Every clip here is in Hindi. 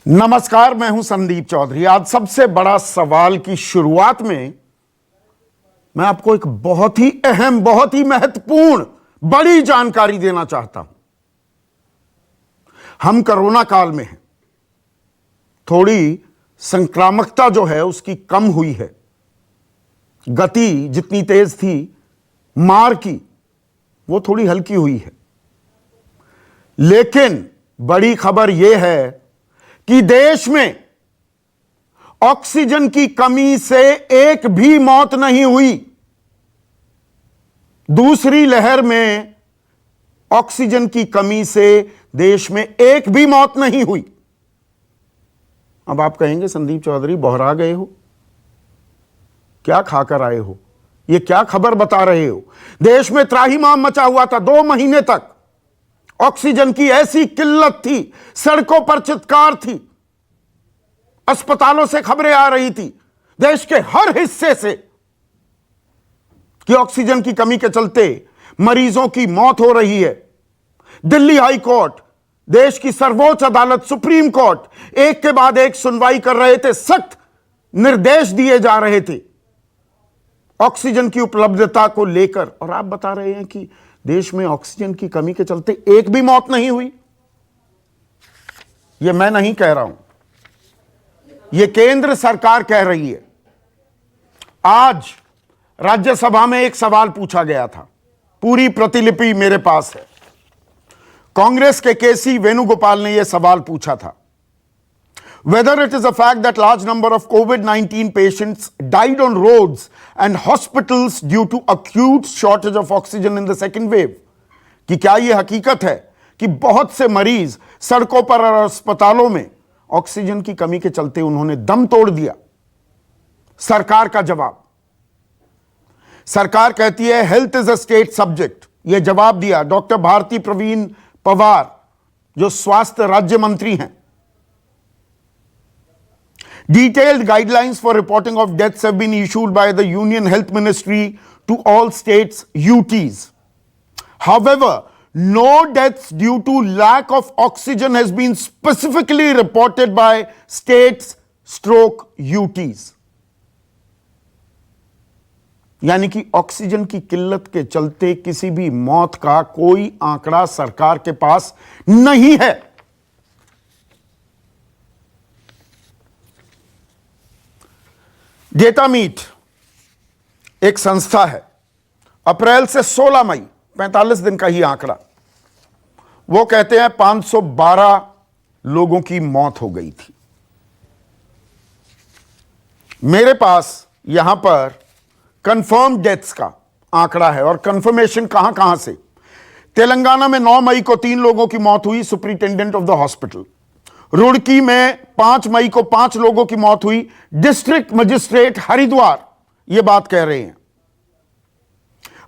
नमस्कार, मैं हूं संदीप चौधरी। आज सबसे बड़ा सवाल की शुरुआत में मैं आपको एक बहुत ही अहम, बहुत ही महत्वपूर्ण, बड़ी जानकारी देना चाहता हूं। हम कोरोना काल में हैं। थोड़ी संक्रामकता जो है उसकी कम हुई है। गति जितनी तेज थी मार की, वो थोड़ी हल्की हुई है। लेकिन बड़ी खबर यह है कि देश में ऑक्सीजन की कमी से एक भी मौत नहीं हुई। दूसरी लहर में ऑक्सीजन की कमी से देश में एक भी मौत नहीं हुई। अब आप कहेंगे संदीप चौधरी बहरा गए हो, क्या खाकर आए हो, ये क्या खबर बता रहे हो। देश में त्राहिमाम मचा हुआ था। 2 महीने तक ऑक्सीजन की ऐसी किल्लत थी, सड़कों पर चित्कार थी, अस्पतालों से खबरें आ रही थी देश के हर हिस्से से कि ऑक्सीजन की कमी के चलते मरीजों की मौत हो रही है। दिल्ली हाई कोर्ट, देश की सर्वोच्च अदालत सुप्रीम कोर्ट एक के बाद एक सुनवाई कर रहे थे, सख्त निर्देश दिए जा रहे थे ऑक्सीजन की उपलब्धता को लेकर। और आप बता रहे हैं कि देश में ऑक्सीजन की कमी के चलते एक भी मौत नहीं हुई। यह मैं नहीं कह रहा हूं, यह केंद्र सरकार कह रही है। आज राज्यसभा में एक सवाल पूछा गया था, पूरी प्रतिलिपि मेरे पास है। कांग्रेस के केसी वेणुगोपाल ने यह सवाल पूछा था, whether it is a fact that large number of COVID-19 patients died on roads and hospitals due to acute shortage of oxygen in the second wave। कि क्या यह हकीकत है कि बहुत से मरीज सड़कों पर और अस्पतालों में ऑक्सीजन की कमी के चलते उन्होंने दम तोड़ दिया। सरकार का जवाब, सरकार कहती है health is a state subject. यह जवाब दिया डॉक्टर भारती प्रवीण पवार, जो स्वास्थ्य राज्य मंत्री हैं। Detailed guidelines for reporting of deaths have been issued by the Union Health Ministry to all states UTs. However, no deaths due to lack of oxygen has been specifically reported by states stroke UTs. यानी कि ऑक्सीजन की किल्लत के चलते किसी भी मौत का कोई आंकड़ा सरकार के पास नहीं है। डेटा मीट एक संस्था है, अप्रैल से 16 मई 45 दिन का ही आंकड़ा, वो कहते हैं 512 लोगों की मौत हो गई थी। मेरे पास यहां पर कंफर्म डेथ्स का आंकड़ा है और कंफर्मेशन कहां कहां से। तेलंगाना में 9 मई को 3 लोगों की मौत हुई, superintendent of the hospital. Roorkee में 5 मई को 5 लोगों की मौत हुई, डिस्ट्रिक्ट मजिस्ट्रेट हरिद्वार यह बात कह रहे हैं।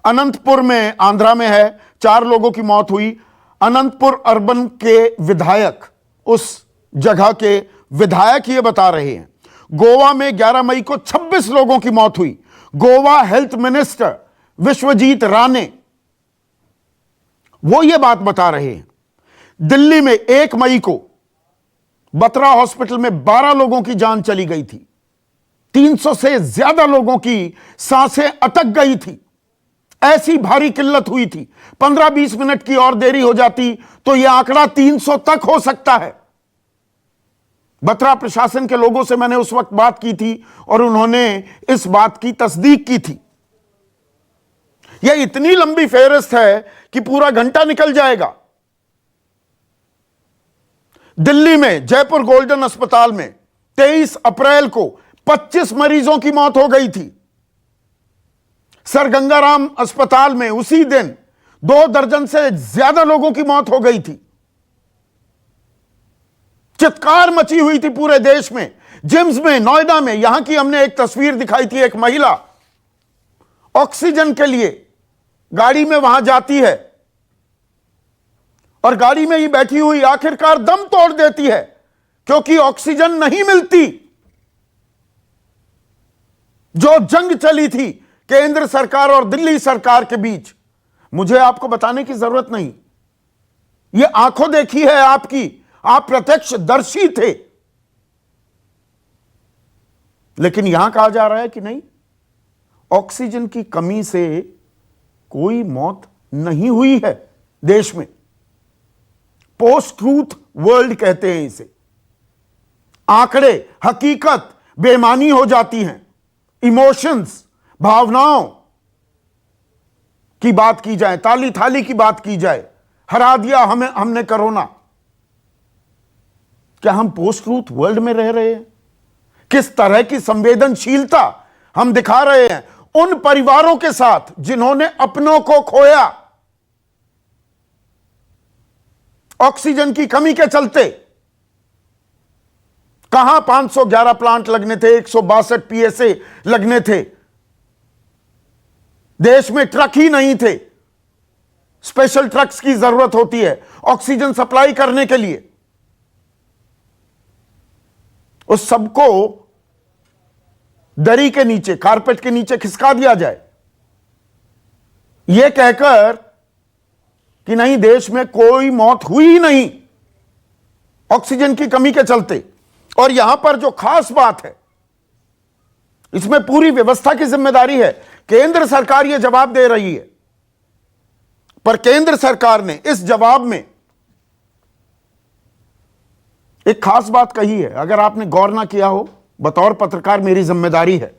अनंतपुर में, आंध्रा में है, 4 लोगों की मौत हुई। अनंतपुर अर्बन के विधायक, उस जगह के विधायक ये बता रहे हैं। गोवा में 11 मई को 26 लोगों की मौत हुई। गोवा हेल्थ मिनिस्टर विश्वजीत राणे वो ये बात बता रहे हैं। दिल्ली में 1 मई को बत्रा हॉस्पिटल में 12 लोगों की जान चली गई थी। 300 से ज्यादा लोगों की सांसें अटक गई थी, ऐसी भारी किल्लत हुई थी। 15-20 मिनट की और देरी हो जाती तो यह आंकड़ा 300 तक हो सकता है। बत्रा प्रशासन के लोगों से मैंने उस वक्त बात की थी और उन्होंने इस बात की तस्दीक की थी। यह इतनी लंबी फेहरिस्त है कि पूरा घंटा निकल जाएगा। दिल्ली में जयपुर गोल्डन अस्पताल में 23 अप्रैल को 25 मरीजों की मौत हो गई थी। सर गंगाराम अस्पताल में उसी दिन 2 दर्जन से ज्यादा लोगों की मौत हो गई थी। चित्कार मची हुई थी पूरे देश में। जिम्स में, नोएडा में, यहां की हमने एक तस्वीर दिखाई थी, एक महिला ऑक्सीजन के लिए गाड़ी में वहां जाती है और गाड़ी में ही बैठी हुई आखिरकार दम तोड़ देती है क्योंकि ऑक्सीजन नहीं मिलती। जो जंग चली थी केंद्र सरकार और दिल्ली सरकार के बीच, मुझे आपको बताने की जरूरत नहीं, यह आंखों देखी है आपकी, आप प्रत्यक्षदर्शी थे लेकिन यहां कहा जा रहा है कि नहीं, ऑक्सीजन की कमी से कोई मौत नहीं हुई है देश में। पोस्ट ट्रूथ वर्ल्ड कहते हैं इसे। आंकड़े, हकीकत बेईमानी हो जाती हैं। इमोशंस, भावनाओं की बात की जाए, ताली थाली की बात की जाए, हरा दिया हमने कोरोना। क्या हम पोस्ट ट्रूथ वर्ल्ड में रह रहे हैं? किस तरह की संवेदनशीलता हम दिखा रहे हैं उन परिवारों के साथ जिन्होंने अपनों को खोया ऑक्सीजन की कमी के चलते। कहां 511 प्लांट लगने थे, 162 पीएसए लगने थे, देश में ट्रक ही नहीं थे। स्पेशल ट्रक्स की जरूरत होती है ऑक्सीजन सप्लाई करने के लिए। उस सबको दरी के नीचे, कारपेट के नीचे खिसका दिया जाए, यह कहकर कि नहीं, देश में कोई मौत हुई ही नहीं ऑक्सीजन की कमी के चलते। और यहां पर जो खास बात है, इसमें पूरी व्यवस्था की जिम्मेदारी है। केंद्र सरकार यह जवाब दे रही है, पर केंद्र सरकार ने इस जवाब में एक खास बात कही है। अगर आपने गौर ना किया हो, बतौर पत्रकार मेरी जिम्मेदारी है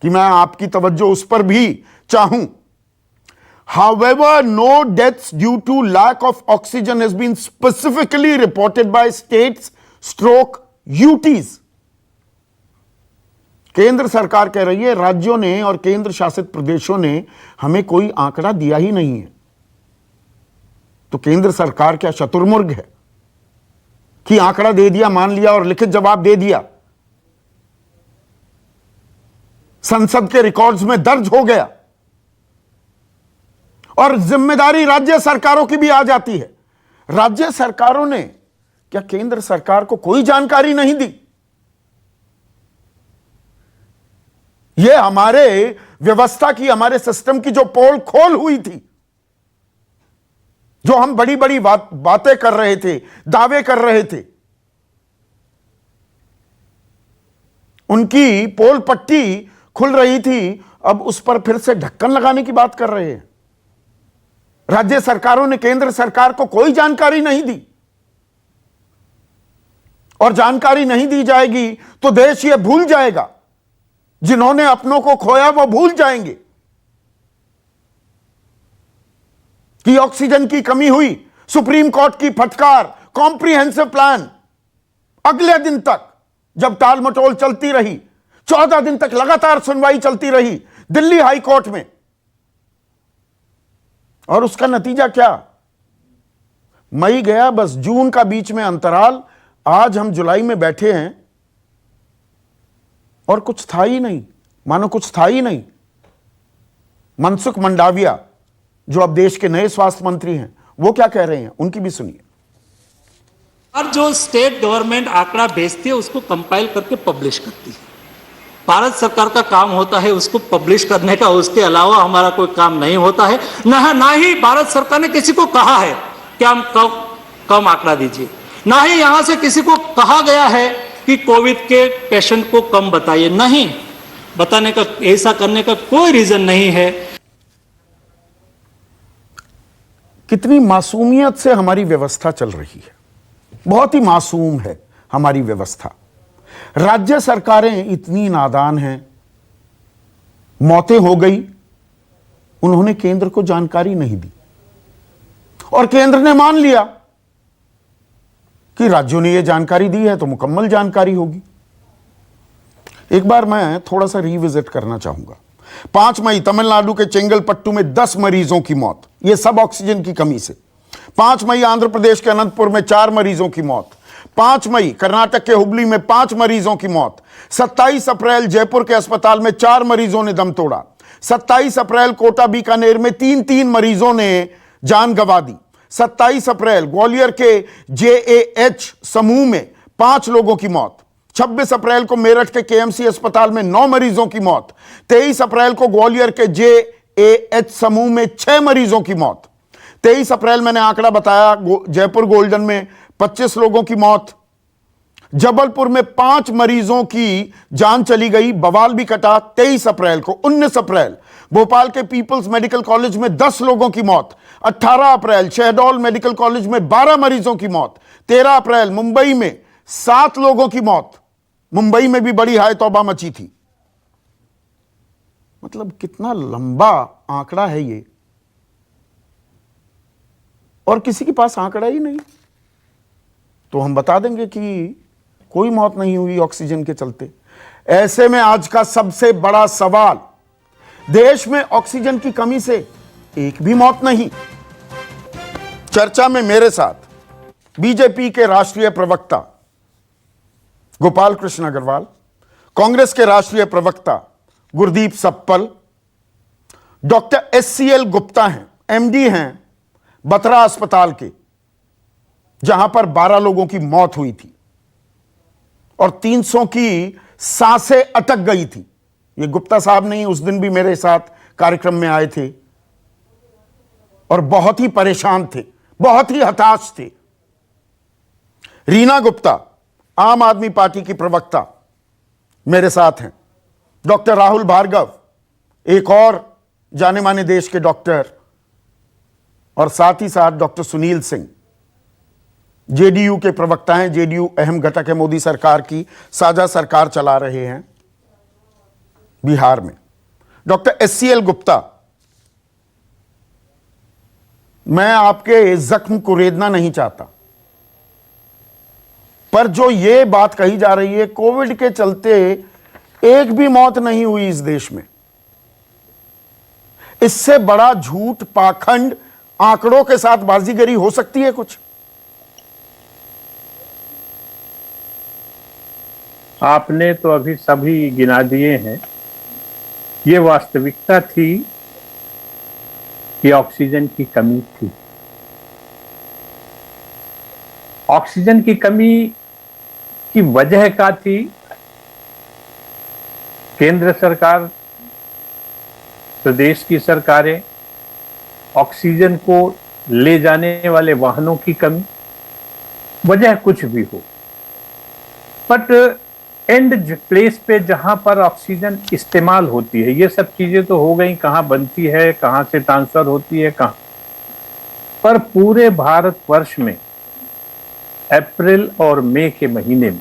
कि मैं आपकी तवज्जो उस पर भी चाहूं। However, no deaths due to lack of oxygen has been specifically reported by states/UTs. केंद्र सरकार कह रही है राज्यों ने और केंद्र शासित प्रदेशों ने हमें कोई आंकड़ा दिया ही नहीं है। तो केंद्र सरकार क्या शतुर्मुर्ग है कि आंकड़ा दे दिया, मान लिया और लिखित जवाब दे दिया, संसद के रिकॉर्ड्स में दर्ज हो गया और जिम्मेदारी राज्य सरकारों की भी आ जाती है। राज्य सरकारों ने क्या केंद्र सरकार को कोई जानकारी नहीं दी? यह हमारे व्यवस्था की, हमारे सिस्टम की जो पोल खोल हुई थी, जो हम बड़ी बड़ी बातें कर रहे थे, दावे कर रहे थे, उनकी पोल पट्टी खुल रही थी, अब उस पर फिर से ढक्कन लगाने की बात कर रहे हैं। राज्य सरकारों ने केंद्र सरकार को कोई जानकारी नहीं दी, और जानकारी नहीं दी जाएगी तो देश यह भूल जाएगा, जिन्होंने अपनों को खोया वो भूल जाएंगे कि ऑक्सीजन की कमी हुई। सुप्रीम कोर्ट की फटकार, कॉम्प्रिहेंसिव प्लान, अगले दिन तक जब टाल मटोल चलती रही, 14 दिन तक लगातार सुनवाई चलती रही दिल्ली हाई कोर्ट में, और उसका नतीजा क्या? मई गया, बस जून का बीच में अंतराल, आज हम जुलाई में बैठे हैं और कुछ था ही नहीं, मानो कुछ था ही नहीं। मनसुख मंडाविया जो अब देश के नए स्वास्थ्य मंत्री हैं, वो क्या कह रहे हैं, उनकी भी सुनिए। और जो स्टेट गवर्नमेंट आंकड़ा भेजती है उसको कंपाइल करके पब्लिश करती है। भारत सरकार का काम होता है उसको पब्लिश करने का, उसके अलावा हमारा कोई काम नहीं होता है। ना ही भारत सरकार ने किसी को कहा है कि हम कम आंकड़ा दीजिए, ना ही यहां से किसी को कहा गया है कि कोविड के पेशेंट को कम बताइए। नहीं, बताने का, ऐसा करने का कोई रीजन नहीं है। कितनी मासूमियत से हमारी व्यवस्था चल रही है, बहुत ही मासूम है हमारी व्यवस्था। राज्य सरकारें इतनी नादान हैं, मौतें हो गई, उन्होंने केंद्र को जानकारी नहीं दी और केंद्र ने मान लिया कि राज्यों ने यह जानकारी दी है तो मुकम्मल जानकारी होगी। एक बार मैं थोड़ा सा रिविजिट करना चाहूंगा। 5 मई तमिलनाडु के चेंगलपट्टू में 10 मरीजों की मौत, यह सब ऑक्सीजन की कमी से। 5 मई आंध्र प्रदेश के अनंतपुर में 4 मरीजों की मौत। 5 मई कर्नाटक के हुबली में 5 मरीजों की मौत। 27 अप्रैल जयपुर के अस्पताल में 4 मरीजों ने दम तोड़ा। 27 अप्रैल कोटा बीकानेर में 3 मरीजों ने जान गंवा दी। 27 अप्रैल ग्वालियर के JAH समूह में 5 लोगों की मौत। 26 अप्रैल को मेरठ के KMC अस्पताल में 9 मरीजों की मौत। 23 अप्रैल को ग्वालियर के JAH समूह में 6 मरीजों की मौत। 23 अप्रैल मैंने आंकड़ा बताया, जयपुर गोल्डन में 25 लोगों की मौत। जबलपुर में 5 मरीजों की जान चली गई, बवाल भी कटा। 23 अप्रैल को, 19 अप्रैल भोपाल के पीपल्स मेडिकल कॉलेज में 10 लोगों की मौत। 18 अप्रैल शहडोल मेडिकल कॉलेज में 12 मरीजों की मौत। 13 अप्रैल मुंबई में 7 लोगों की मौत। मुंबई में भी बड़ी हाय तौबा मची थी। मतलब कितना लंबा आंकड़ा है ये, और किसी के पास आंकड़ा ही नहीं। तो हम बता देंगे कि कोई मौत नहीं हुई ऑक्सीजन के चलते। ऐसे में आज का सबसे बड़ा सवाल, देश में ऑक्सीजन की कमी से एक भी मौत नहीं। चर्चा में मेरे साथ बीजेपी के राष्ट्रीय प्रवक्ता गोपाल कृष्ण अग्रवाल, कांग्रेस के राष्ट्रीय प्रवक्ता Gurdeep supple, doctor SCL Gupta हैं, MD हैं बतरा अस्पताल के, जहां पर 12 लोगों की मौत हुई थी और 300 की सांसें अटक गई थी। ये गुप्ता साहब नहीं, उस दिन भी मेरे साथ कार्यक्रम में आए थे और बहुत ही परेशान थे, बहुत ही हताश थे। रीना गुप्ता आम आदमी पार्टी की प्रवक्ता मेरे साथ हैं। डॉक्टर राहुल भार्गव एक और जाने माने देश के डॉक्टर, और साथ ही साथ डॉक्टर सुनील सिंह जेडीयू के प्रवक्ता हैं। जेडीयू अहम घटक है मोदी सरकार की, साझा सरकार चला रहे हैं बिहार में। डॉक्टर SCL गुप्ता, मैं आपके जख्म को रेदना नहीं चाहता, पर जो ये बात कही जा रही है कोविड के चलते एक भी मौत नहीं हुई इस देश में, इससे बड़ा झूठ, पाखंड, आंकड़ों के साथ बाजीगरी हो सकती है कुछ? आपने तो अभी सभी गिना दिए हैं। ये वास्तविकता थी कि ऑक्सीजन की कमी थी। ऑक्सीजन की कमी की वजह क्या थी? केंद्र सरकार, प्रदेश की सरकारें, ऑक्सीजन को ले जाने वाले वाहनों की कमी, वजह कुछ भी हो, बट एंड प्लेस पे जहां पर ऑक्सीजन इस्तेमाल होती है, ये सब चीजें तो हो गई, कहाँ बनती है, कहाँ से ट्रांसफर होती है, कहाँ पर पूरे भारतवर्ष में अप्रैल और मई के महीने में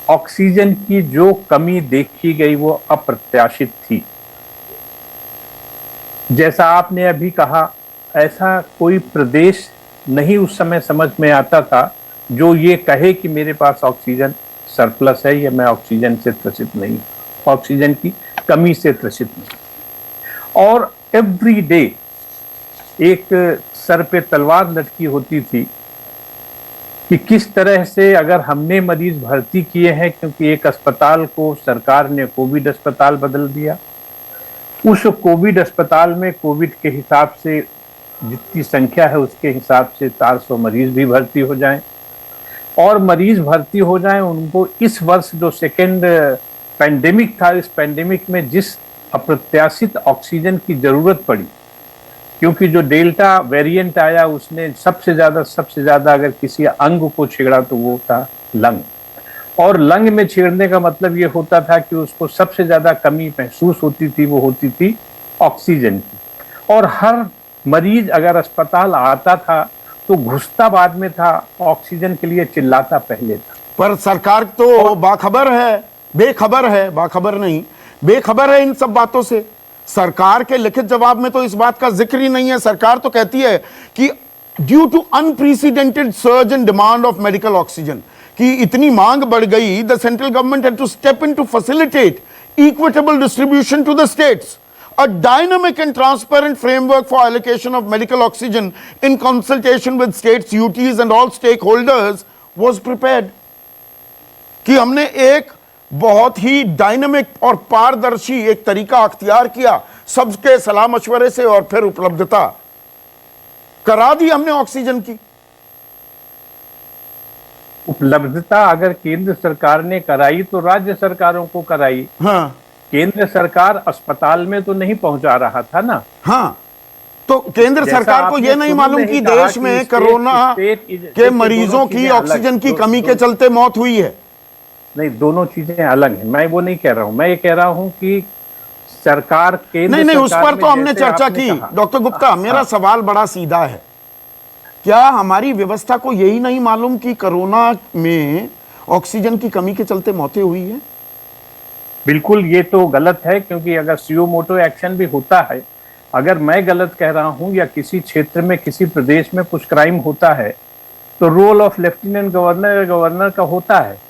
ऑक्सीजन की जो कमी देखी गई वो अप्रत्याशित थी। जैसा आपने अभी कहा, ऐसा कोई प्रदेश नहीं उस समय समझ में आता था जो ये कहे कि मेरे पास ऑक्सीजन सरप्लस है या मैं ऑक्सीजन से त्रसित नहीं, ऑक्सीजन की कमी से त्रसित नहीं। और एवरी डे एक सर पे तलवार लटकी होती थी कि किस तरह से अगर हमने मरीज भर्ती किए हैं, क्योंकि एक अस्पताल को सरकार ने कोविड अस्पताल बदल दिया, उस कोविड अस्पताल में कोविड के हिसाब से जितनी संख्या है उसके हिसाब से 400 मरीज भी भर्ती हो जाएं, और मरीज भर्ती हो जाएं उनको इस वर्ष जो सेकेंड पैंडेमिक था, इस पैंडेमिक में जिस अप्रत्याशित ऑक्सीजन की जरूरत पड़ी, क्योंकि जो डेल्टा वेरिएंट आया उसने सबसे ज्यादा अगर किसी अंग को छेड़ा तो वो था लंग, और लंग में छेड़ने का मतलब ये होता था कि उसको सबसे ज्यादा कमी महसूस होती थी, वो होती थी ऑक्सीजन की। और हर मरीज अगर अस्पताल आता था तो घुसता बाद में था, ऑक्सीजन के लिए चिल्लाता पहले था। पर सरकार तो बाखबर है, बेखबर है, बाखबर नहीं, बेखबर है इन सब बातों से। सरकार के लिखित जवाब में तो इस बात का जिक्र ही नहीं है। सरकार तो कहती है कि due to unprecedented surge in demand of medical oxygen, कि इतनी मांग बढ़ गई, the central government had to step in to facilitate equitable distribution to the states. A dynamic and transparent framework for allocation of medical oxygen in consultation with states, UTs and all stakeholders was prepared. कि हमने एक बहुत ही डायनामिक और पारदर्शी एक तरीका अख्तियार किया, सबके सलाह मशवरे से, और फिर उपलब्धता करा दी हमने ऑक्सीजन की। उपलब्धता अगर केंद्र सरकार ने कराई तो राज्य सरकारों को कराई। हाँ, केंद्र सरकार अस्पताल में तो नहीं पहुंचा रहा था ना। हाँ, तो केंद्र जैसा सरकार को आपने ये नहीं शुरू मालूम में कि ही कहा देश कि में स्टेट- कोरोना स्टेट- के देखिए, मरीजों दोनों की चीजें अलग- ऑक्सीजन की दो- कमी के दो- चलते मौत हुई है। नहीं, दोनों चीजें अलग हैं। मैं वो नहीं कह रहा हूं, मैं ये कह रहा हूं कि सरकार, केंद्र नहीं उस सरकार पर में तो हमने जैसे चर्चा आपने की। कहा- डॉक्टर गुप्ता, मेरा हाँ। सवाल बड़ा सीधा है, क्या हमारी व्यवस्था को यही नहीं मालूम कि कोरोना में ऑक्सीजन की कमी के चलते मौतें हुई हैं? बिल्कुल, ये तो गलत है, क्योंकि अगर सुओ मोटो एक्शन भी होता है, अगर मैं गलत कह रहा हूं या किसी क्षेत्र में, किसी प्रदेश में कुछ क्राइम होता है, तो रोल ऑफ लेफ्टिनेंट गवर्नर या गवर्नर का होता है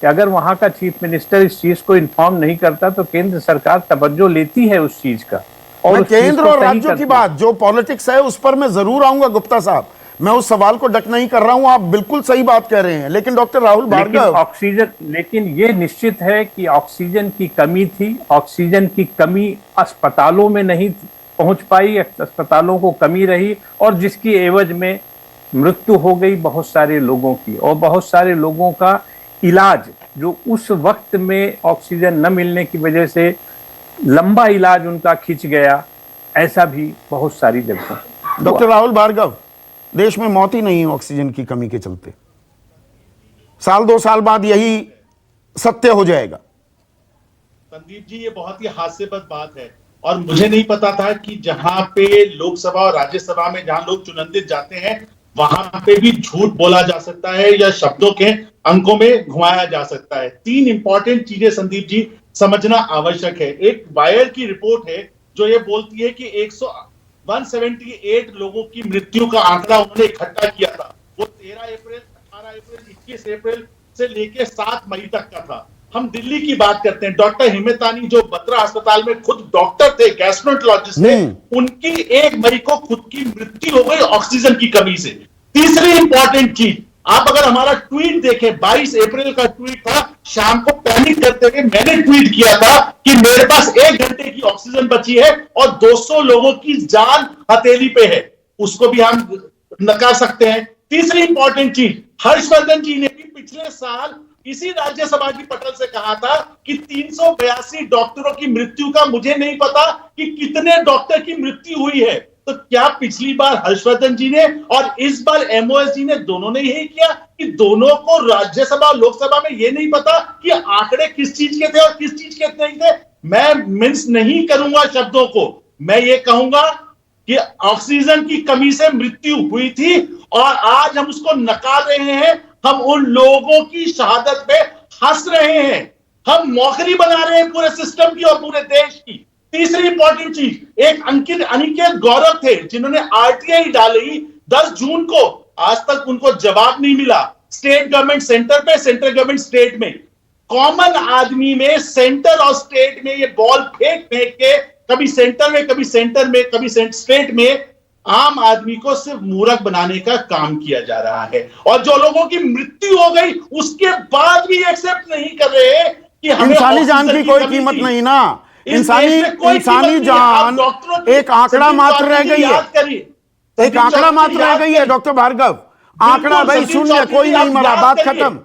कि अगर वहां का चीफ मिनिस्टर इस चीज को इन्फॉर्म नहीं करता तो केंद्र सरकार तवज्जो लेती है उस चीज का, और मैं उस चीज केंद्र को और सही राज्यों की करती है। बात, जो पॉलिटिक्स है उस पर मैं जरूर आऊंगा गुप्ता साहब, मैं उस सवाल को डक नहीं कर रहा हूं, आप बिल्कुल सही बात कह रहे हैं। लेकिन डॉक्टर राहुल भार्गव, लेकिन ये निश्चित है कि ऑक्सीजन की कमी थी। ऑक्सीजन की कमी अस्पतालों में नहीं पहुंच पाई, अस्पतालों को कमी रही, और जिसकी एवज में मृत्यु हो गई बहुत सारे लोगों की, और बहुत सारे लोगों का इलाज जो उस वक्त में ऑक्सीजन न मिलने की वजह से लंबा इलाज उनका खिंच गया, ऐसा भी बहुत सारी जगहों। डॉक्टर राहुल भार्गव, देश में मौत ही नहीं है ऑक्सीजन की कमी के चलते, साल 2 साल बाद यही सत्य हो जाएगा। संदीप जी, ये बहुत ही हास्यास्पद बात है, और मुझे नहीं पता था कि जहां पे लोकसभा और राज्यसभा में जहां लोग चुनिंदित जाते हैं वहां पे भी झूठ बोला जा सकता है या शब्दों के अंकों में घुमाया जा सकता है। 3 इंपॉर्टेंट चीजें संदीप जी समझना आवश्यक है। एक वायर की रिपोर्ट है जो ये बोलती है कि 178 लोगों की मृत्यु का आंकड़ा उन्होंने इकट्ठा किया था। वो 13 अप्रैल, 18 अप्रैल, 21 अप्रैल से लेके 7 मई तक का था। हम दिल्ली की बात करते हैं, डॉक्टर हिम्मतानी जो बत्रा अस्पताल में खुद डॉक्टर थे, गैस्ट्रोएंटरोलॉजिस्ट थे, उनकी 1 मई को खुद की मृत्यु हो गई ऑक्सीजन की कमी से। तीसरी इंपॉर्टेंट चीज, आप अगर हमारा ट्वीट देखें, 22 अप्रैल का ट्वीट था, शाम को पैनिक करते हुए मैंने ट्वीट किया था कि मेरे पास 1 घंटे की ऑक्सीजन बची है और 200 लोगों की जान हथेली पे है। उसको भी हम नकार सकते हैं। तीसरी इंपॉर्टेंट चीज, हर्षवर्धन जी ने भी पिछले साल इसी राज्यसभा की पटल से कहा था कि 382 डॉक्टरों की मृत्यु का मुझे नहीं पता कि कितने डॉक्टर की मृत्यु हुई है। तो क्या पिछली बार हर्षवर्धन जी ने और इस बार एमओएस जी ने दोनों ने यही किया कि दोनों को राज्यसभा और लोकसभा में यह नहीं पता कि आंकड़े किस चीज के थे और किस चीज के नहीं थे? मैं मिन्स नहीं करूंगा शब्दों को, मैं ये कहूंगा कि ऑक्सीजन की कमी से मृत्यु हुई थी और आज हम उसको नकार रहे हैं। हम उन लोगों की शहादत पे हंस रहे हैं, हम मौखरी बना रहे हैं पूरे सिस्टम की और पूरे देश की। तीसरी इंपॉर्टेंट चीज, एक अनिकेत गौरव थे जिन्होंने आरटीआई डाली 10 जून को, आज तक उनको जवाब नहीं मिला। स्टेट गवर्नमेंट सेंटर पे, सेंट्रल गवर्नमेंट स्टेट में। कॉमन आदमी में सेंटर और स्टेट में ये बॉल फेंक फेंक के कभी सेंटर में, कभी सेंटर में, कभी स्टेट में आम आदमी को सिर्फ मूर्ख बनाने का काम किया जा रहा है। और जो लोगों की मृत्यु हो गई उसके बाद भी एक्सेप्ट नहीं कर रहे कि हमें इंसानी जान ऑक्सीजन की कोई कमी कीमत थी। नहीं ना, इस इंसानी देश में कोई इंसानी कीमत नहीं है। आप जान डॉक्टरों की- एक आंकड़ा संदीप मात्र रह चौधरी गई जी है, याद करिए। एक संदीप आंकड़ा चौधरी मात्र जी रह याद गई है करिए। डॉक्टर भार्गव, आंकड़ा बिल्कुल, भाई संदीप शून्य, चौधरी कोई जी, नहीं आप मरा, याद बात करिए। खत्म।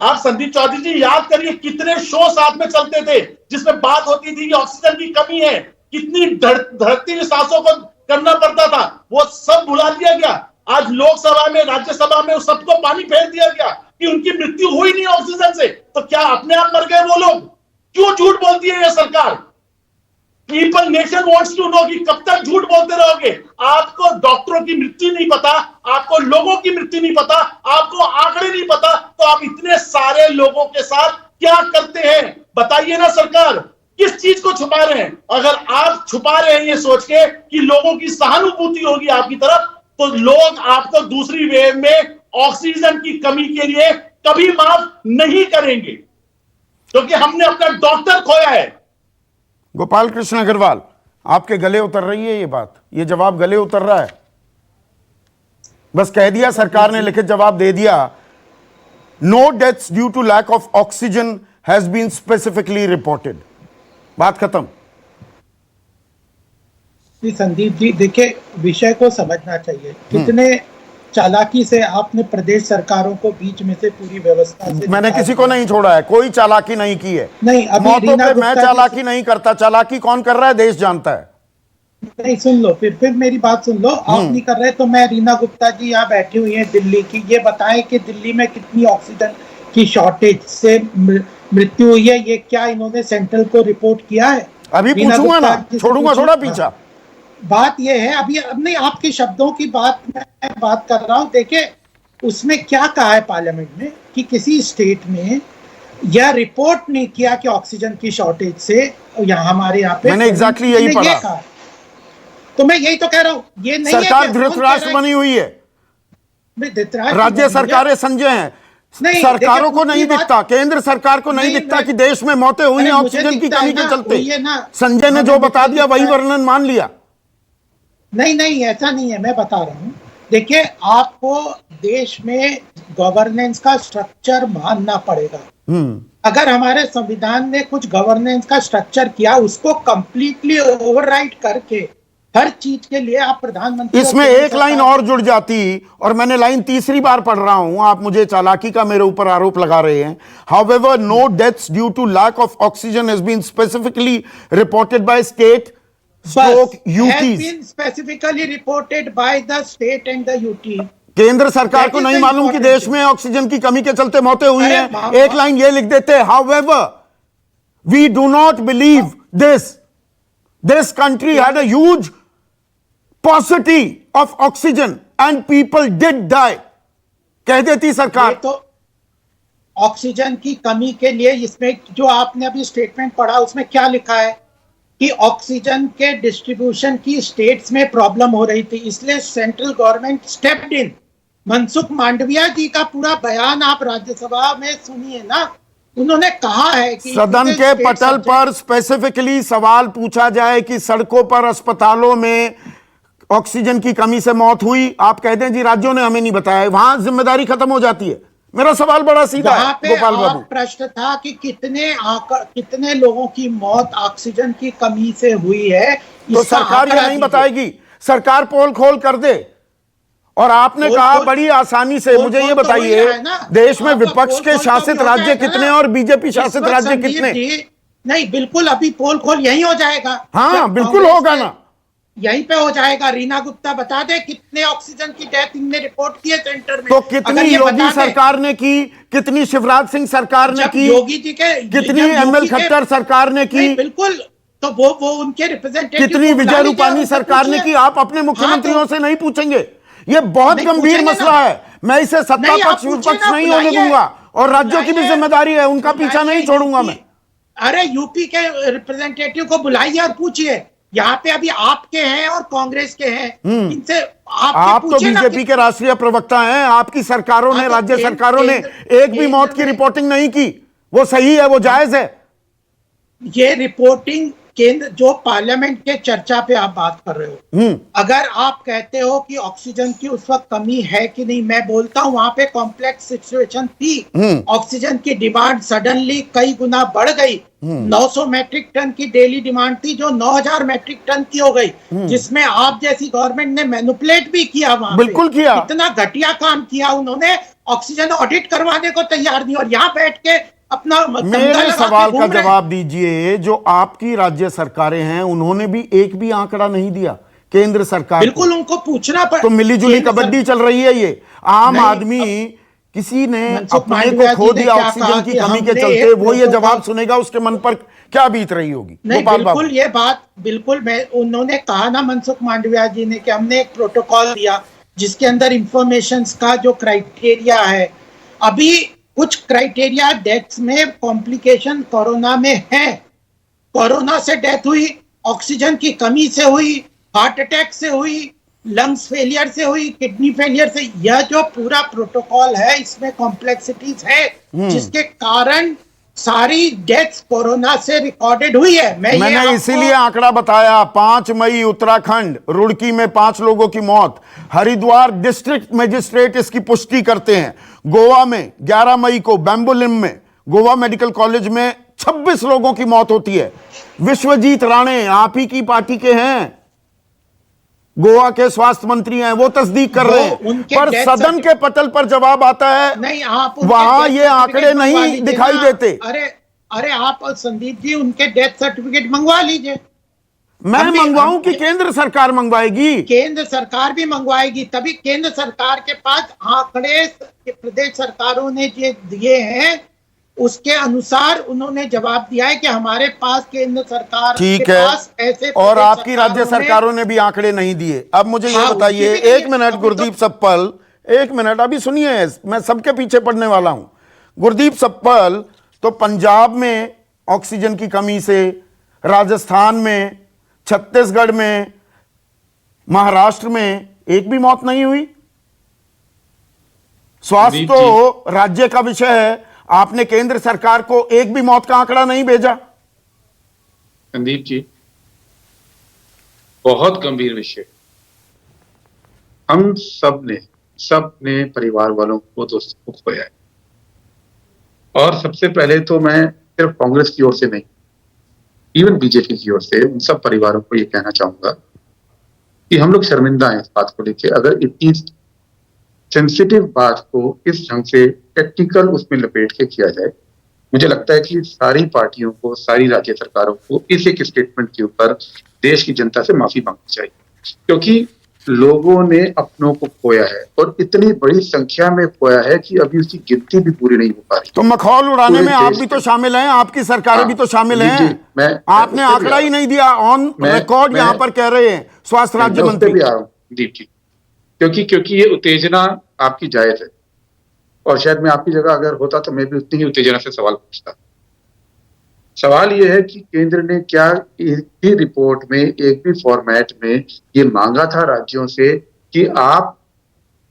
आप संदीप चौधरी जी याद करिए कितने शो साथ में चलते थे जिसमें बात होती थी कि ऑक्सीजन की कमी है, कितनी धड़कती हुई सांसों को करना पड़ता था, वो सब भुला दिया गया। आज लोकसभा में, राज्यसभा में उस सबको पानी फेर दिया गया कि उनकी मृत्यु हुई नहीं ऑक्सीजन से। तो क्या अपने आप मर गए वो लोग? क्यों झूठ बोलती है ये सरकार? People nation wants to know कि कब तक झूठ बोलते रहोगे? आपको डॉक्टरों की मृत्यु नहीं पता, आपको लोगों की मृत्यु नहीं पता, आपको आंकड़े नहीं पता, तो आप इतने सारे लोगों के साथ क्या करते हैं? बताइए ना सरकार, किस चीज को छुपा रहे हैं? अगर आप छुपा रहे हैं ये सोच के कि लोगों की सहानुभूति होगी आपकी तरफ, तो लोग आपको दूसरी वेव में ऑक्सीजन की कमी के लिए कभी माफ नहीं करेंगे, क्योंकि हमने अपना डॉक्टर खोया है। गोपाल कृष्ण अग्रवाल, आपके गले उतर रही है ये बात, ये जवाब गले उतर रहा है? बस कह दिया सरकार ने, लिखित जवाब दे दिया, no deaths due to lack of oxygen has been specifically reported, बात खत्म। संदीप जी देखिए, विषय को समझना चाहिए। कितने चालाकी से आपने प्रदेश सरकारों को बीच में से पूरी व्यवस्था से मैंने किसी को नहीं छोड़ा है, कोई चालाकी नहीं की है। नहीं, अभी मौतों रीना पे गुप्ता मैं चालाकी नहीं करता, चालाकी कौन कर रहा है देश जानता है। नहीं, सुन लो, फिर मेरी बात सुन लो। आप नहीं कर रहे तो मैं, रीना गुप्ता जी यहाँ बैठी हुई है दिल्ली की, ये बताएं कि दिल्ली में कितनी ऑक्सीजन की शॉर्टेज से मृत्यु हुई है, ये क्या इन्होंने सेंट्रल को रिपोर्ट किया है? अभी रीना पूछूंगा गुप्ता ना, जी से छोड़ूंगा पूछो। थोड़ा पीछा। बात ये है, अभी अब नहीं, आपके शब्दों की बात मैं बात कर रहा हूं। देखिए, उसमें क्या कहा है पार्लियामेंट में कि किसी स्टेट ने यह रिपोर्ट नहीं किया कि ऑक्सीजन की शॉर्टेज से यहाँ हमारे यहाँ पे, मैंने एग्जैक्टली यही ये पढ़ा। कहा। तो मैं यही तो कह रहा हूं, ये नहीं सरकार है कि धृतराष्ट्र बनी हुई है, राज्य सरकारें संजय हैं। नहीं, सरकारों देखिए, को नहीं दूसरी दिखता, केंद्र सरकार को नहीं दिखता कि देश में मौतें हुई हैं अरे मुझे ऑक्सीजन की दिखता कमी है के ना, चलते। वही है ना। संजय ने जो बता दिया वही वर्णन मान लिया। नहीं, ऐसा नहीं है, मैं बता रहा हूं। देखिए, आपको देश में गवर्नेंस का स्ट्रक्चर मानना पड़ेगा। अगर हमारे संविधान ने कुछ गवर्नेंस का स्ट्रक्चर किया, उसको कंप्लीटली ओवरराइड करके हर चीज के लिए आप प्रधानमंत्री, इसमें एक लाइन और जुड़ जाती, और मैंने लाइन तीसरी बार पढ़ रहा हूं, आप मुझे चालाकी का मेरे ऊपर आरोप लगा रहे हैं। However, no deaths due to lack of oxygen has been specifically reported by state UTs. Specifically reported by the state and the UT. केंद्र सरकार को नहीं मालूम कि देश में ऑक्सीजन की कमी के चलते मौतें हुई हैं। एक लाइन ये लिख देते, however we do not believe this country had a huge paucity of oxygen and people did die, कह देती सरकार। तो ऑक्सीजन की कमी के लिए इसमें जो आपने अभी स्टेटमेंट पढ़ा, उसमें क्या लिखा है कि ऑक्सीजन के डिस्ट्रीब्यूशन की स्टेट्स में प्रॉब्लम हो रही थी, इसलिए central government stepped in. Mansukh Mandaviya ji का पूरा बयान आप राज्यसभा में सुनिए ना, उन्होंने कहा है कि सदन के पटल पर स्पेसिफिकली सवाल पूछा जाए कि सड़कों पर, अस्पतालों में ऑक्सीजन की कमी से मौत हुई, आप कहते हैं जी राज्यों ने हमें नहीं बताया, वहां जिम्मेदारी खत्म हो जाती है। मेरा सवाल बड़ा सीधा है गोपाल बाबू। प्रश्न था कि कितने लोगों की मौत ऑक्सीजन की कमी से हुई है, तो सरकार ये नहीं बताएगी, सरकार पोल खोल कर दे। और आपने कहा बड़ी आसानी से, मुझे ये बताइए, देश में विपक्ष के शासित राज्य कितने और बीजेपी शासित राज्य कितने? नहीं, बिल्कुल, अभी पोल खोल यही हो जाएगा। हाँ, बिल्कुल होगा ना, यहीं पे हो जाएगा। रीना गुप्ता बता दे कितने ऑक्सीजन की डेथ इनने रिपोर्ट की है सेंटर में। तो कितनी योगी सरकार ने की, कितनी शिवराज सिंह सरकार ने की, योगी जी के, कितनी एमएल खट्टर सरकार ने की, बिल्कुल, तो वो उनके रिप्रेजेंटेटिव, कितनी विजय रूपानी सरकार ने की? आप अपने मुख्यमंत्रियों से नहीं पूछेंगे? ये बहुत गंभीर मसला है। मैं इसे सत्ता पक्ष विपक्ष नहीं होने दूंगा, और राज्यों की भी जिम्मेदारी है, उनका पीछा नहीं छोड़ूंगा मैं। अरे यूपी के रिप्रेजेंटेटिव को बुलाइए और पूछिए, यहाँ पे अभी आपके हैं और कांग्रेस के हैं, इनसे आप तो बीजेपी के राष्ट्रीय प्रवक्ता हैं, आपकी सरकारों ने, राज्य सरकारों ने एक भी मौत की रिपोर्टिंग नहीं की। वो सही है, वो जायज है। ये रिपोर्टिंग केंद्र, जो पार्लियामेंट के चर्चा पे आप बात कर रहे हो, अगर आप कहते हो कि ऑक्सीजन की उस वक्त कमी है कि नहीं, मैं बोलता हूं वहां पे कॉम्प्लेक्स सिचुएशन थी। ऑक्सीजन की डिमांड सडनली कई गुना बढ़ गई। 900 मैट्रिक टन की डेली डिमांड थी, जो 9000 मैट्रिक टन की हो गई, जिसमें आप जैसी गवर्नमेंट ने मैनिपुलेट भी किया। वहां बिल्कुल किया, इतना घटिया काम किया उन्होंने, ऑक्सीजन ऑडिट करवाने को तैयार नहीं, और यहाँ बैठ के अपना मेरे सवाल का जवाब दीजिए। जो आपकी राज्य सरकारें हैं, उन्होंने भी एक भी आंकड़ा नहीं दिया केंद्र सरकार। बिल्कुल, उनको पूछना पड़ेगा। तो मिलीजुली कबड्डी चल रही है ये। आम आदमी, किसी ने अपने को खो दिया ऑक्सीजन की कमी के चलते, वो ये जवाब सुनेगा, उसके मन पर क्या बीत रही होगी? बिल्कुल, ये बात बिल्कुल, मैं, उन्होंने कहा ना मनसुख मांडविया जी ने कि हमने एक प्रोटोकॉल दिया जिसके अंदर इंफॉर्मेशन का जो क्राइटेरिया है, अभी कुछ क्राइटेरिया डेथ्स में कॉम्प्लिकेशन कोरोना में है। कोरोना से डेथ हुई, ऑक्सीजन की कमी से हुई, हार्ट अटैक से हुई, लंग्स फेलियर से हुई, किडनी फेलियर से। यह जो पूरा प्रोटोकॉल है, इसमें कॉम्प्लेक्सिटीज है, जिसके कारण सारी डेथ्स कोरोना से रिकॉर्डेड हुई है। मैंने इसीलिए आंकड़ा बताया। 5 मई उत्तराखंड रुड़की में 5 लोगों की मौत। हरिद्वार डिस्ट्रिक्ट मजिस्ट्रेट इसकी पुष्टि करते हैं। गोवा में 11 मई को बेम्बोलिम में गोवा मेडिकल कॉलेज में 26 लोगों की मौत होती है। विश्वजीत राणे आप ही की पार्टी के हैं, गोवा के स्वास्थ्य मंत्री हैं, वो तस्दीक कर रहे हैं, पर सदन के पटल पर जवाब आता है नहीं, आप वहां ये आंकड़े नहीं दिखाई देते। अरे आप संदीप जी, उनके डेथ सर्टिफिकेट मंगवा लीजिए। मैं हम भी- मंगवाऊं हम- कि केंद्र सरकार मंगवाएगी? केंद्र सरकार भी मंगवाएगी, तभी केंद्र सरकार के पास आंकड़े प्रदेश सरकारों ने जो दिए हैं उसके अनुसार उन्होंने जवाब दिया है कि हमारे पास केंद्र सरकार के ठीक है, पास ऐसे और प्रदेश आपकी राज्य सरकारों ने भी आंकड़े नहीं दिए। अब मुझे ये हाँ, बताइए, उनकी भी नहीं एक है। मिनट अभी गुरदीप सप्पल, एक मिनट अभी सुनिए, मैं सबके पीछे पड़ने वाला हूं। गुरदीप सप्पल, तो पंजाब में ऑक्सीजन की कमी से, राजस्थान में, छत्तीसगढ़ में, महाराष्ट्र में एक भी मौत नहीं हुई। स्वास्थ्य तो राज्य का विषय है, आपने केंद्र सरकार को एक भी मौत का आंकड़ा नहीं भेजा। संदीप जी, बहुत गंभीर विषय। हम सबने परिवार वालों को, दोस्तों को खोया है। और सबसे पहले तो मैं सिर्फ कांग्रेस की ओर से नहीं, इवन बीजेपी की ओर से उन सब परिवारों को ये कहना चाहूंगा कि हम लोग शर्मिंदा हैं इस बात को लेकर। अगर इतनी सेंसिटिव बात को इस ढंग से टेक्निकल उसमें लपेट के किया जाए, मुझे लगता है कि सारी पार्टियों को, सारी राज्य सरकारों को इस एक स्टेटमेंट के ऊपर देश की जनता से माफी मांगनी चाहिए, क्योंकि लोगों ने अपनों को खोया है और इतनी बड़ी संख्या में खोया है कि अभी उसकी गिनती भी पूरी नहीं हो पा रही। तो मखौल उड़ाने पूरे में आप देश भी तो में। शामिल हैं, आपकी सरकारें हाँ, भी तो शामिल जी, हैं। जी, मैं आपने उस पे भी आंकड़ा आ ही रहा नहीं दिया, ऑन मैं- रिकॉर्ड मैं- यहां पर कह रहे हैं स्वास्थ्य राज्य मैं उस पे मंत्री। भी आ रहा हूँ दीप जी, क्योंकि ये उत्तेजना आपकी जायज है, और शायद मैं आपकी जगह अगर होता तो मैं भी उतनी ही उत्तेजना से सवाल पूछता। सवाल ये है कि केंद्र ने क्या एक भी रिपोर्ट में, एक भी फॉर्मेट में ये मांगा था राज्यों से कि आप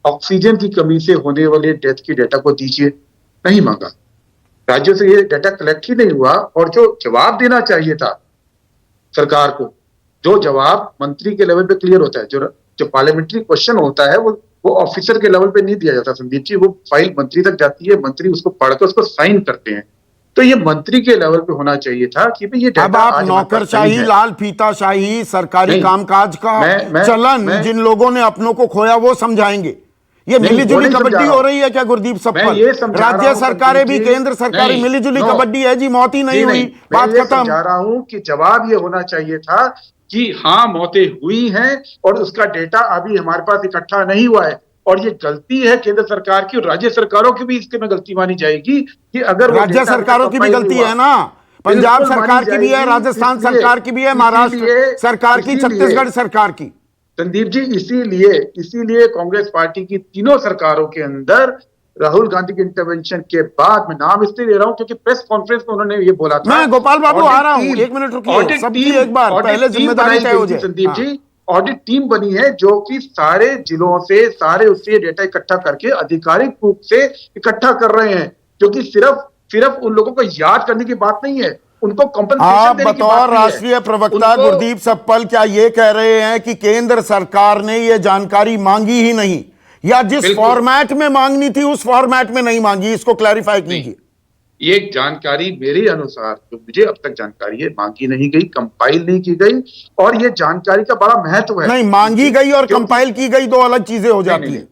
ऑक्सीजन की कमी से होने वाले डेथ की डेटा को दीजिए? नहीं मांगा। राज्यों से ये डेटा कलेक्ट ही नहीं हुआ, और जो जवाब देना चाहिए था सरकार को, जो जवाब मंत्री के लेवल पे क्लियर होता है, जो पार्लियामेंट्री क्वेश्चन होता है, वो ऑफिसर के लेवल पे नहीं दिया जाता संदीप जी। वो फाइल मंत्री तक जाती है, मंत्री उसको पढ़कर उसको साइन करते हैं। तो ये मंत्री के लेवल पे होना चाहिए था कि भाई ये डेटा अब आप आज हमारे पास नौकरशाही, नहीं है। लाल फीताशाही, सरकारी नहीं, कामकाज का मैं- चलन जिन लोगों ने अपनों को खोया वो समझाएंगे। ये नहीं, मिली वो जुली नहीं समझा कबड्डी रहा हो हूं। रही है क्या गुरदीप मैं सप्पल? ये समझा रहा राज्य हूं सरकारें भी, संदीप जी, केंद्र सरकारें नहीं, मिली जुली नो, कबड्डी है जी, मौत ही नहीं हुई, मैं बात ये खत्म। समझा रहा हूं कि जवाब ये होना चाहिए था कि हाँ मौतें हुई हैं और उसका डेटा अभी हमारे पास इकट्ठा नहीं हुआ है। और ये गलती है केंद्र सरकार की, और राज्य सरकारों की भी इसके में गलती मानी जाएगी कि अगर वो राज्य डेटा सरकारों की भी कंपाइल गलती हुआ। है ना, पंजाब बिल्कुल सरकार मानी की भी है, जाएगी। राजस्थान इसलिए- सरकार की भी है, महाराष्ट्र इसीलिए- सरकार की, इसीलिए- छत्तीसगढ़ सरकार की। संदीप जी, इसीलिए कांग्रेस पार्टी की तीनों सरकारों के अंदर राहुल गांधी के इंटरवेंशन के बाद, मैं नाम इसलिए ले रहा हूं क्योंकि प्रेस कॉन्फ्रेंस में उन्होंने ये बोला था। मैं गोपाल बाबू ऑडिट आ रहा हूं, टीम- एक मिनट रुकिए, ऑडिट सबकी टीम- एक बार ऑडिट पहले टीम जिम्मेदारी बनाई तय हो गई थी जाए। संदीप हाँ। जी, ऑडिट टीम बनी है जो कि सारे जिलों से, सारे उससे डेटा इकट्ठा करके आधिकारिक रूप से इकट्ठा कर रहे हैं, क्योंकि सिर्फ उन लोगों को याद करने की बात नहीं है, उनको कंपनसेशन आप देने की बात बतौर नहीं है। राष्ट्रीय प्रवक्ता उनको- गुरदीप सप्पल क्या ये कह रहे हैं कि केंद्र सरकार ने ये जानकारी मांगी ही नहीं, या जिस बिल्कुल। फॉर्मेट में मांगनी थी उस फॉर्मेट में नहीं मांगी? इसको क्लैरिफाई कीजिए। ये जानकारी मेरे अनुसार, जो मुझे अब तक जानकारी है, मांगी नहीं गई, कंपाइल नहीं की गई, और ये जानकारी का बड़ा महत्व है। नहीं, मांगी गई और क्योंकि- कंपाइल की गई दो अलग चीजें हो जाती हैं।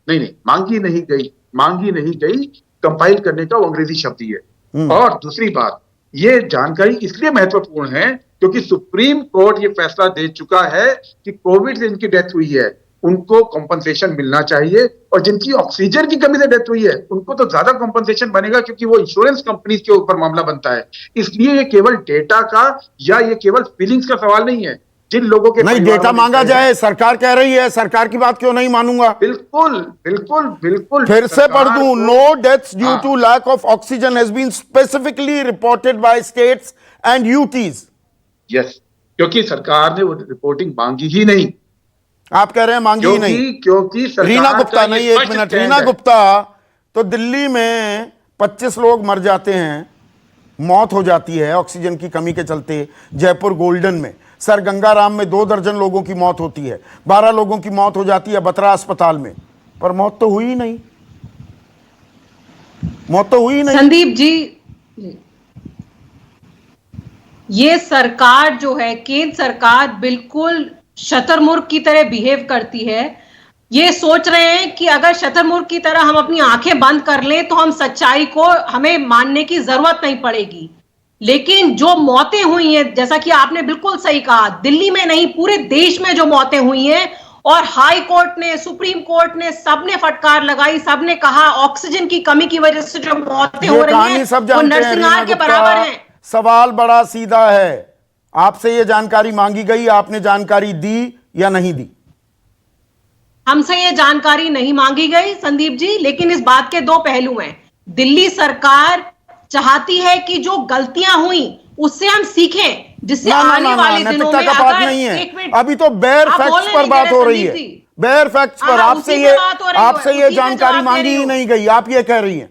नहीं, मांगी नहीं गई, कंपाइल करने का वो अंग्रेजी शब्द ही है। और दूसरी बात, ये जानकारी इसलिए महत्वपूर्ण है क्योंकि सुप्रीम कोर्ट ये फैसला दे चुका है कि कोविड से जिनकी डेथ हुई है उनको कंपनसेशन मिलना चाहिए, और जिनकी ऑक्सीजन की कमी से डेथ हुई है उनको तो ज्यादा कंपनसेशन बनेगा, क्योंकि वो इंश्योरेंस कंपनीज के ऊपर मामला बनता है। इसलिए ये केवल डेटा का या ये केवल फीलिंग्स का सवाल नहीं है। जिन लोगों के नहीं, परिवारों डेटा में मांगा है- जाए, सरकार कह रही है, सरकार की बात क्यों नहीं मानूंगा? बिल्कुल फिर से पढ़ दूं, नो डेथ्स ड्यू हाँ। To lack of oxygen has been specifically reported by states and UTs. Yes, क्योंकि सरकार ने वो रिपोर्टिंग मांगी ही नहीं। आप कह रहे हैं मांगी ही नहीं। क्योंकि सरकार रीना का गुप्ता, ये नहीं, एक स्पष्ट मिनट, स्टैंड रीना है। गुप्ता, तो दिल्ली में 25 लोग मर जाते हैं, मौत हो जाती है ऑक्सीजन की कमी के चलते। जयपुर गोल्डन में, सर गंगाराम में 2 दर्जन लोगों की मौत होती है, 12 लोगों की मौत हो जाती है बत्रा अस्पताल में, पर मौत तो हुई नहीं, मौत तो हुई नहीं। संदीप जी, ये सरकार जो है, केंद्र सरकार बिल्कुल शतरमुर्ग की तरह बिहेव करती है। ये सोच रहे हैं कि अगर शतरमुर्ग की तरह हम अपनी आंखें बंद कर लें तो हम सच्चाई को हमें मानने की जरूरत नहीं पड़ेगी। लेकिन जो मौतें हुई हैं, जैसा कि आपने बिल्कुल सही कहा, दिल्ली में नहीं पूरे देश में जो मौतें हुई हैं, और हाई कोर्ट ने, सुप्रीम कोर्ट ने, सबने फटकार लगाई, सबने कहा ऑक्सीजन की कमी की वजह से जो मौतें हो रही हैं सब वो जानते हैं नरसंहार रीना के गुप्ता। बराबर हैं। सवाल बड़ा सीधा है, आपसे ये जानकारी मांगी गई, आपने जानकारी दी या नहीं दी? हमसे ये जानकारी नहीं मांगी गई संदीप जी, लेकिन इस बात के दो पहलू हैं। दिल्ली सरकार चाहती है कि जो गलतियां हुई उससे हम सीखें, जिससे आने वाले दिनों में नैतिकता का बात अगर नहीं है, एक मिनट, अभी तो बेयर आप फैक्ट्स बोलने पर नहीं बात दे हो रहे रही है, संदीप जी। बेयर फैक्ट्स पर। हाँ, आपसे उसी ये पे बात हो रही है, आपसे ये उसी पे जानकारी जवाब दे मांगी रही ही हूँ। नहीं गई, आप ये कह रही हैं।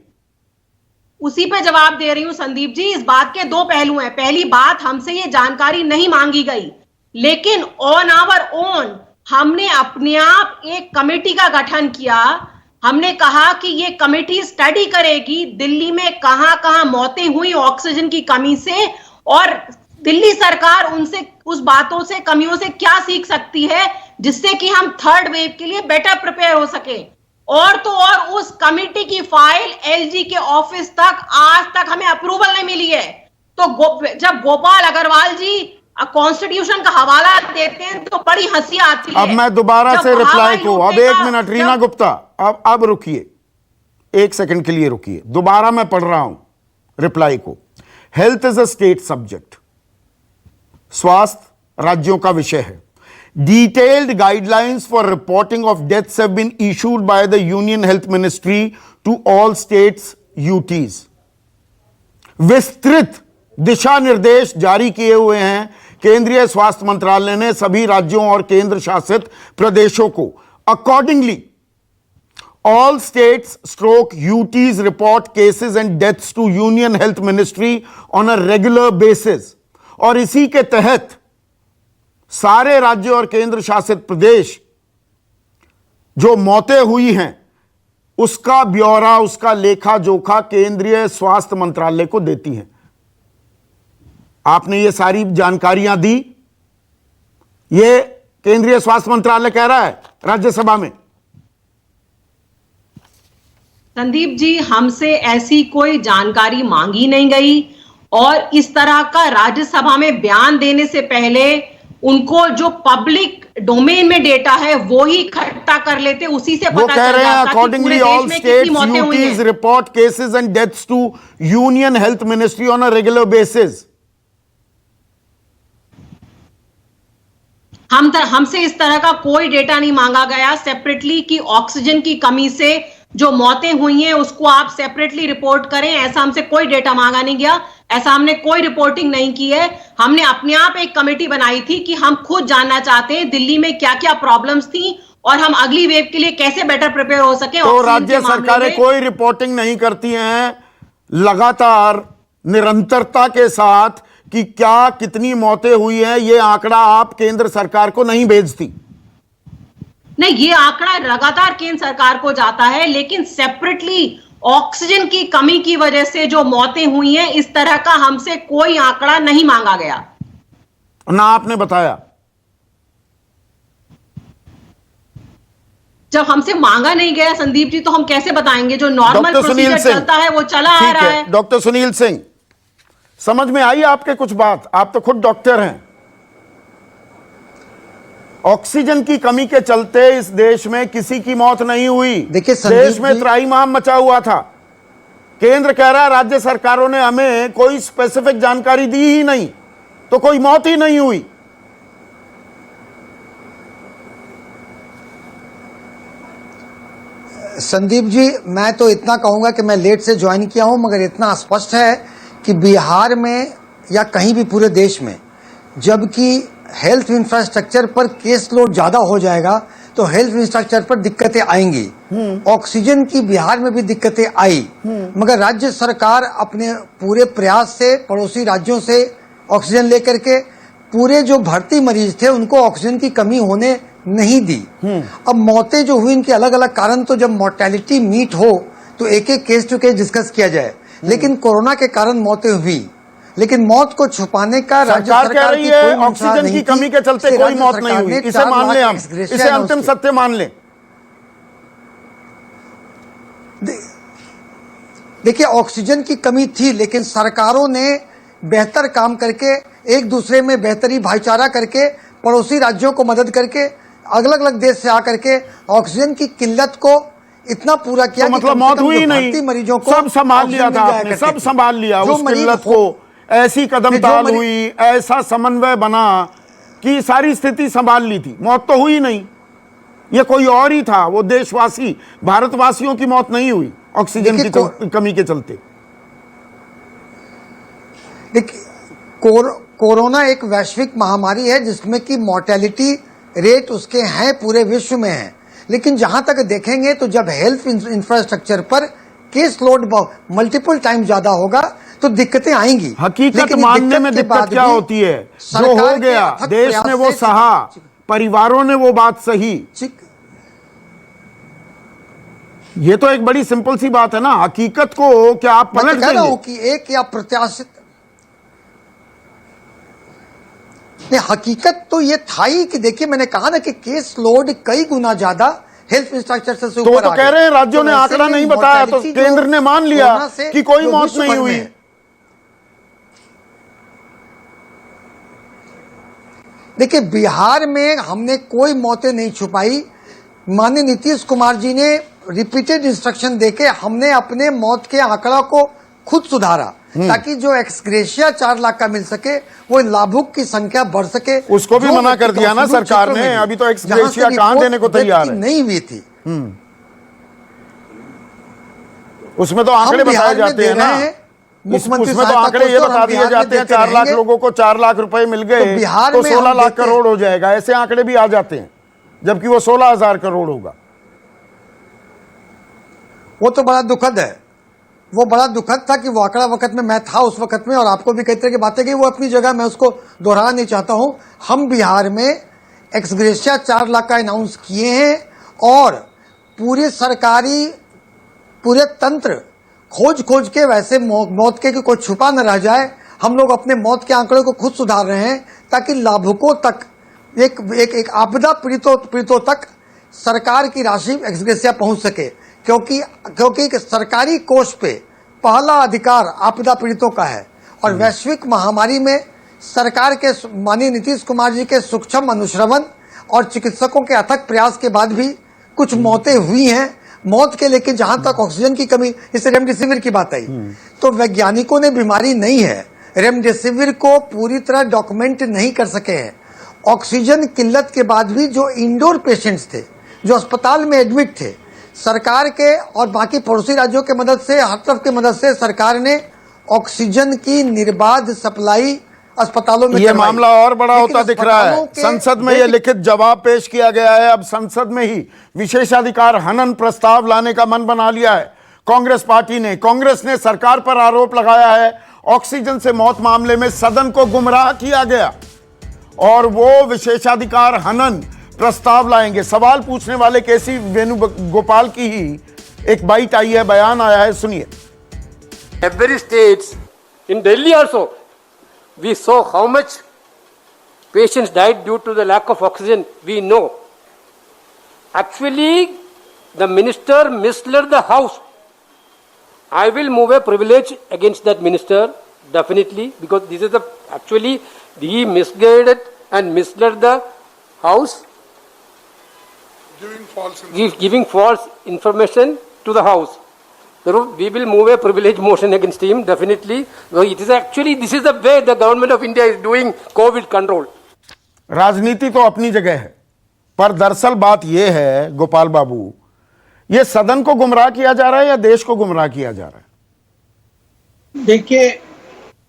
उसी पे जवाब दे रही हूं संदीप जी। इस बात के दो पहलू हैं। पहली बात, हमसे ये जानकारी नहीं मांगी गई, लेकिन ऑन आवर ओन हमने अपने आप एक कमेटी का गठन किया। हमने कहा कि ये कमेटी स्टडी करेगी दिल्ली में कहां कहां मौतें हुई ऑक्सीजन की कमी से, और दिल्ली सरकार उनसे, उस बातों से, कमियों से क्या सीख सकती है जिससे कि हम थर्ड वेव के लिए बेटर प्रिपेयर हो सके। और तो और उस कमेटी की फाइल एलजी के ऑफिस तक आज तक हमें अप्रूवल नहीं मिली है। तो जब गोपाल अग्रवाल जी कॉन्स्टिट्यूशन का हवाला देते हैं तो बड़ी हंसी आती है। अब मैं दोबारा जब से रिप्लाई हवाई को, अब लूटने एक का- मिनट रीना जब- गुप्ता, अब रुकिए, एक सेकंड के लिए रुकिए, दोबारा मैं पढ़ रहा हूं रिप्लाई को। Health is a state subject, स्वास्थ्य राज्यों का विषय है। Detailed guidelines for reporting of deaths have been issued by the Union Health Ministry to all states UTs. विस्तृत दिशा निर्देश जारी किए हुए हैं केंद्रीय स्वास्थ्य मंत्रालय ने सभी राज्यों और केंद्र शासित प्रदेशों को। Accordingly, all states stroke UTs report cases and deaths to Union Health Ministry on a regular basis. और इसी के तहत सारे राज्य और केंद्र शासित प्रदेश जो मौतें हुई हैं उसका ब्यौरा, उसका लेखा जोखा केंद्रीय स्वास्थ्य मंत्रालय को देती हैं। आपने ये सारी जानकारियां दी, ये केंद्रीय स्वास्थ्य मंत्रालय कह रहा है राज्यसभा में। संदीप जी, हमसे ऐसी कोई जानकारी मांगी नहीं गई, और इस तरह का राज्यसभा में बयान देने से पहले उनको जो पब्लिक डोमेन में डेटा है वो ही इकट्ठा कर लेते, उसी से वो पता कह चल रहे हैं जाता कि अकॉर्डिंगली पूरे ऑल देश में स्टेट्स कितनी मौतें हुई यूटीज हैं। Report cases and deaths to union health ministry on a regular basis. हमसे इस तरह का कोई डेटा नहीं मांगा गया सेपरेटली कि ऑक्सीजन की कमी से जो मौतें हुई हैं उसको आप सेपरेटली रिपोर्ट करें, ऐसा हमसे कोई डेटा मांगा नहीं गया, ऐसा हमने कोई रिपोर्टिंग नहीं की है। हमने अपने आप एक कमेटी बनाई थी कि हम खुद जानना चाहते हैं दिल्ली में क्या क्या प्रॉब्लम्स थी और हम अगली वेव के लिए कैसे बेटर प्रिपेयर हो सके। तो राज्य सरकारें कोई रिपोर्टिंग नहीं करती हैं लगातार निरंतरता के साथ कि क्या कितनी मौतें हुई हैं, ये आंकड़ा आप केंद्र सरकार को नहीं भेजती? नहीं, ये आंकड़ा लगातार केंद्र सरकार को जाता है, लेकिन सेपरेटली ऑक्सीजन की कमी की वजह से जो मौतें हुई हैं इस तरह का हमसे कोई आंकड़ा नहीं मांगा गया, ना आपने बताया। जब हमसे मांगा नहीं गया संदीप जी तो हम कैसे बताएंगे? जो normal doctor Sunil procedure Singh चलता है वो चला आ ठीक रहा है। डॉक्टर सुनील सिंह, समझ में आई आपके कुछ बात? आप तो खुद डॉक्टर हैं। ऑक्सीजन की कमी के चलते इस देश में किसी की मौत नहीं हुई। देखिए देश में त्राहिमाम मचा हुआ था। केंद्र कह रहा है राज्य सरकारों ने हमें कोई स्पेसिफिक जानकारी दी ही नहीं, तो कोई मौत ही नहीं हुई। संदीप जी, मैं तो इतना कहूंगा कि मैं लेट से ज्वाइन किया हूं, मगर इतना स्पष्ट है कि बिहार में या कहीं भी पूरे देश में जबकि हेल्थ इंफ्रास्ट्रक्चर पर केस लोड ज्यादा हो जाएगा तो हेल्थ इंफ्रास्ट्रक्चर पर दिक्कतें आएंगी। ऑक्सीजन की बिहार में भी दिक्कतें आई, मगर राज्य सरकार अपने पूरे प्रयास से पड़ोसी राज्यों से ऑक्सीजन लेकर के पूरे जो भर्ती मरीज थे उनको ऑक्सीजन की कमी होने नहीं दी। अब मौतें जो हुई इनके अलग अलग कारण, तो जब मोर्टेलिटी मीट हो तो एक एक केस टू केस डिस्कस किया जाए, लेकिन कोरोना के कारण मौतें हुई, लेकिन मौत को छुपाने का राज्य सरकार कह सरकार रही की है कोई मंशा ऑक्सीजन नहीं की थी। कमी के चलते इससे कोई राज्य मौत सरकार नहीं हुई। ने इसे 4 मान लाख लें हम, एक्सग्रेशिया इसे अनाउंस अंतिम किया। सत्य मान लें। देखिए ऑक्सीजन की कमी थी, लेकिन सरकारों ने बेहतर काम करके, एक दूसरे में बेहतरी भाईचारा करके, पड़ोसी राज्यों को मदद करके, अलग अलग देश से आकर के ऑक्सीजन की किल्लत को इतना पूरा किया तो मतलब मौत हुई नहीं, मरीजों को सब संभाल लिया था आपने, सब संभाल लिया उस किल्लत को। ऐसी कदम ताल हुई, ऐसा समन्वय बना कि सारी स्थिति संभाल ली थी, मौत तो हुई नहीं। ये कोई और ही था, वो देशवासी, भारतवासियों की मौत नहीं हुई ऑक्सीजन की कमी के चलते। देखिए, कोरोना एक वैश्विक महामारी है जिसमें कि मॉर्टेलिटी रेट उसके हैं पूरे विश्व में है, लेकिन जहां तक देखेंगे तो जब हेल्थ इंफ्रास्ट्रक्चर पर केस लोड मल्टीपल टाइम ज्यादा होगा तो दिक्कतें आएंगी। हकीकत मानने में दिक्कत क्या होती है? जो हो गया, देश ने वो सहा, परिवारों ने वो बात सही। ये तो एक बड़ी सिंपल सी बात है ना। हकीकत को क्या आप पलट देंगे? मैं कह रहा हूं कि एक या प्रत्याशित हकीकत तो ये था ही कि देखिए, मैंने कहा ना कि केस लोड कई गुना ज्यादा हेल्थ इंफ्रास्ट्रक्चर से ऊपर तो कह रहे हैं राज्यों ने आंकड़ा नहीं बताया, तो केंद्र ने मान लिया कि कोई मौत नहीं हुई। देखिए, बिहार में हमने कोई मौतें नहीं छुपाई। माननीय नीतीश कुमार जी ने रिपीटेड इंस्ट्रक्शन देके हमने अपने मौत के आंकड़ा को खुद सुधारा ताकि जो एक्सग्रेशिया 4 लाख का मिल सके, वो लाभुक की संख्या बढ़ सके। उसको भी मना कर दिया ना सरकार ने। अभी तो एक्सग्रेशिया कहां देने को तैयार है? नहीं हुई थी। उसमें तो आंकड़े बताए जाते हैं ना, उसमें तो आंकड़े ये बता दिए जाते हैं 4 लाख लोगों को 4 लाख रुपए मिल गए तो 16 लाख करोड़ हो जाएगा। ऐसे आंकड़े भी आ जाते हैं, जबकि वो 16,000 करोड़ होगा। वो तो बड़ा दुखद है। वो बड़ा दुखद था कि वो आंकड़ा वक्त में मैं था उस वक्त में, और आपको भी कई तरह की बातें की, वो अपनी जगह, मैं उसको दोहराना नहीं चाहता हूं। हम बिहार में एक्सग्रेशिया 4 लाख का अनाउंस किए हैं और पूरे सरकारी पूरे तंत्र खोज के वैसे मौत के कोई छुपा न रह जाए। हम लोग अपने मौत के आंकड़े को खुद सुधार रहे हैं ताकि लाभुकों तक, एक आपदा पीड़ितों तक सरकार की राशि एक्सग्रेशिया पहुंच सके, क्योंकि सरकारी कोष पे पहला अधिकार आपदा पीड़ितों का है। और वैश्विक महामारी में सरकार के माननीय नीतीश कुमार जी के सूक्ष्म अनुश्रवण और चिकित्सकों के अथक प्रयास के बाद भी कुछ मौतें हुई हैं। मौत के लेके जहां तक ऑक्सीजन की कमी, इससे रेमडेसिविर की बात आई, तो वैज्ञानिकों ने बीमारी नहीं है, रेमडेसिविर को पूरी तरह डॉक्यूमेंट नहीं कर सके हैं। ऑक्सीजन किल्लत के बाद भी जो इंडोर पेशेंट्स थे, जो अस्पताल में एडमिट थे, सरकार के और बाकी पड़ोसी राज्यों के मदद से, हर तरफ की मदद से सरकार ने ऑक्सीजन की निर्बाध सप्लाई अस्पतालों में। ये मामला और बड़ा होता दिख रहा है। संसद में ये लिखित जवाब पेश किया गया है। अब संसद में ही विशेषाधिकार हनन प्रस्ताव लाने का मन बना लिया है कांग्रेस पार्टी ने। कांग्रेस ने सरकार पर आरोप लगाया है ऑक्सीजन से मौत मामले में सदन को गुमराह किया गया और वो विशेषाधिकार हनन प्रस्ताव लाएंगे। सवाल पूछने वाले केसी वेणुगोपाल की ही एक बाइट आई है, बयान आया है, सुनिए। Every states, in Delhi also, we saw how much patients died due to the lack of oxygen. We know. Actually, the minister misled the house. I will move a privilege against that minister, definitely, because this is actually he misguided and misled the house, giving false information to the house. We will move a privilege motion against him, definitely. It is actually, this is the way the government of India is doing COVID control. राजनीति तो अपनी जगह है, पर दरअसल बात यह है गोपाल बाबू, ये सदन को गुमराह किया जा रहा है या देश को गुमराह किया जा रहा है?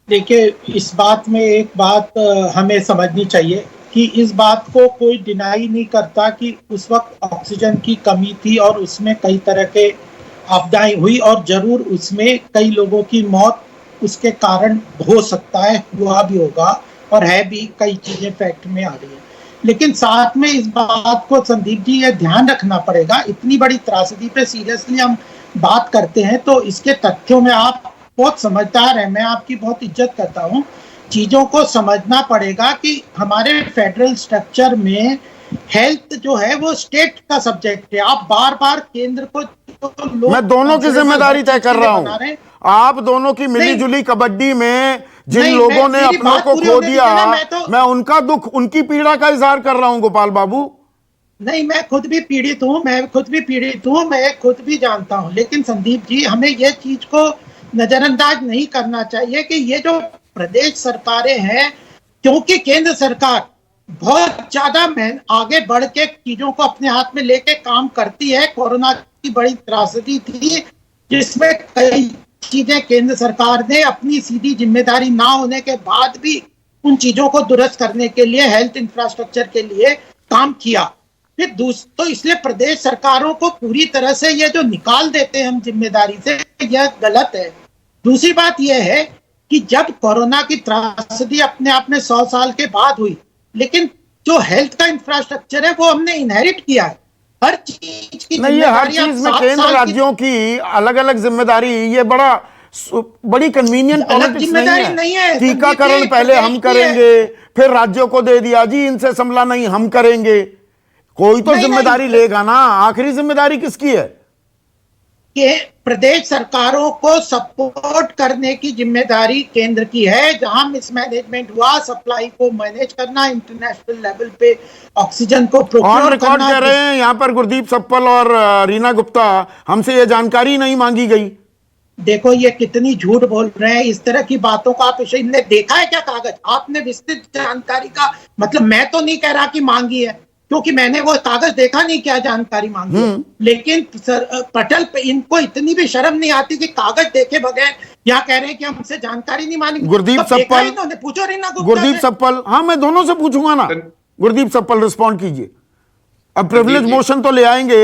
देखिए इस बात में एक बात हमें समझनी चाहिए कि इस बात को कोई डिनाई नहीं करता कि उस वक्त ऑक्सीजन की कमी थी और उसमें कई तरह के आपदाएं हुई और जरूर उसमें कई लोगों की मौत उसके कारण हो सकता है, हुआ भी होगा और है भी, कई चीजें फैक्ट में आ रही है। लेकिन साथ में इस बात को संदीप जी ये ध्यान रखना पड़ेगा, इतनी बड़ी त्रासदी पे सीरियसली हम बात करते हैं तो इसके तथ्यों में आप बहुत समझदार हैं, मैं आपकी बहुत इज्जत करता हूँ। चीजों को समझना पड़ेगा कि हमारे फेडरल स्ट्रक्चर में हेल्थ जो है वो स्टेट का सब्जेक्ट है। आप बार बार केंद्र को, मैं दोनों की जिम्मेदारी तय कर रहा हूं। आप दोनों की मिली जुली कबड्डी में जिन नहीं, लोगों ने मेरी अपनों बात को पूरी खो होने दिया, दीजिए ना, मैं उनका दुख, उनकी पीड़ा का इजहार कर रहा हूं गोपाल बाबू। नहीं, मैं खुद भी पीड़ित हूं, मैं खुद भी जानता हूं, लेकिन संदीप जी, हमें यह चीज को नजरअंदाज नहीं करना चाहिए कि ये जो प्रदेश सरकारें हैं, क्योंकि केंद्र सरकार बहुत ज्यादा आगे बढ़ के चीजों को अपने हाथ में लेके काम करती है। कोरोना की बड़ी त्रासदी थी, जिसमें कई चीजें केंद्र सरकार ने अपनी सीधी जिम्मेदारी ना होने के बाद भी उन चीजों को दुरुस्त करने के लिए, हेल्थ इंफ्रास्ट्रक्चर के लिए काम किया। फिर तो इसलिए प्रदेश सरकारों को पूरी तरह से ये जो निकाल देते हैं हम जिम्मेदारी से, यह गलत है। दूसरी बात यह है कि जब कोरोना की त्रासदी अपने आप में 100 साल के बाद हुई, लेकिन जो हेल्थ का इंफ्रास्ट्रक्चर है वो हमने इनहेरिट किया है। हर चीज की नहीं, ये हर जिम्मेदारी चीज में केंद्र राज्यों की अलग अलग जिम्मेदारी, ये बड़ी कन्वीनियंट पॉलिटिक्स नहीं है। टीकाकरण पहले हम करेंगे, फिर राज्यों को दे दिया, जी इनसे संभला नहीं, हम करेंगे। कोई तो जिम्मेदारी लेगा ना, आखिरी जिम्मेदारी किसकी है? कि प्रदेश सरकारों को सपोर्ट करने की जिम्मेदारी केंद्र की है। जहां मिसमैनेजमेंट हुआ, सप्लाई को मैनेज करना, इंटरनेशनल लेवल पे ऑक्सीजन को प्रोक्योर रिकॉर्ड कर रहे हैं यहाँ पर गुरदीप सप्पल और रीना गुप्ता, हमसे ये जानकारी नहीं मांगी गई। देखो ये कितनी झूठ बोल रहे हैं, इस तरह की बातों का आप इनने देखा है क्या कागज? आपने विस्तृत जानकारी का मतलब, मैं तो नहीं कह रहा कि मांगी है, क्योंकि मैंने वो कागज देखा नहीं क्या जानकारी मांगी है। लेकिन पटल पे इनको इतनी भी शर्म नहीं आती कि कागज देखे बगैर या कह रहे हैं कि हमसे जानकारी नहीं मांगी। गुरदीप सप्पल, इन्होंने पूछो रीना गुप्ता गुरदीप सप्पल, हाँ मैं दोनों से पूछूंगा ना। गुरदीप सप्पल रिस्पॉन्ड कीजिए। अब प्रिविलेज मोशन तो ले आएंगे।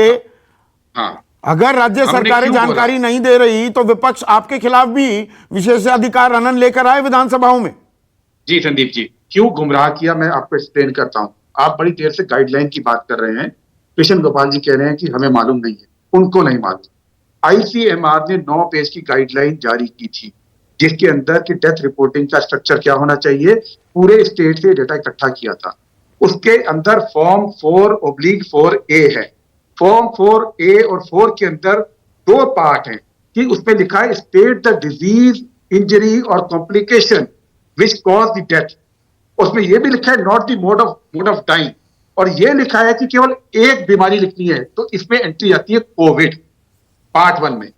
हाँ, अगर राज्य सरकारें जानकारी नहीं दे रही तो विपक्ष आपके खिलाफ भी विशेषाधिकार हनन लेकर आए विधानसभाओं में। जी संदीप जी, क्यों गुमराह किया मैं आपको एक्सप्लेन करता हूं। आप बड़ी देर से गाइडलाइन की बात कर रहे हैं। कृष्ण गोपाल जी कह रहे हैं कि हमें मालूम नहीं है, उनको नहीं मालूम। आईसीएमआर ने 9 पेज की गाइडलाइन जारी की थी, जिसके अंदर की डेथ रिपोर्टिंग का स्ट्रक्चर क्या होना चाहिए, पूरे स्टेट से डेटा इकट्ठा किया था। उसके अंदर फॉर्म 4/4A है। फॉर्म 4A और 4 के अंदर 2 पार्ट हैं कि उसमें लिखा है स्टेट द डिजीज, इंजरी और complication which cause the death. उसमें यह भी लिखा है not the mode of dying, और यह लिखा है कि केवल एक बीमारी लिखनी है। तो इसमें एंट्री आती है कोविड पार्ट 1 में।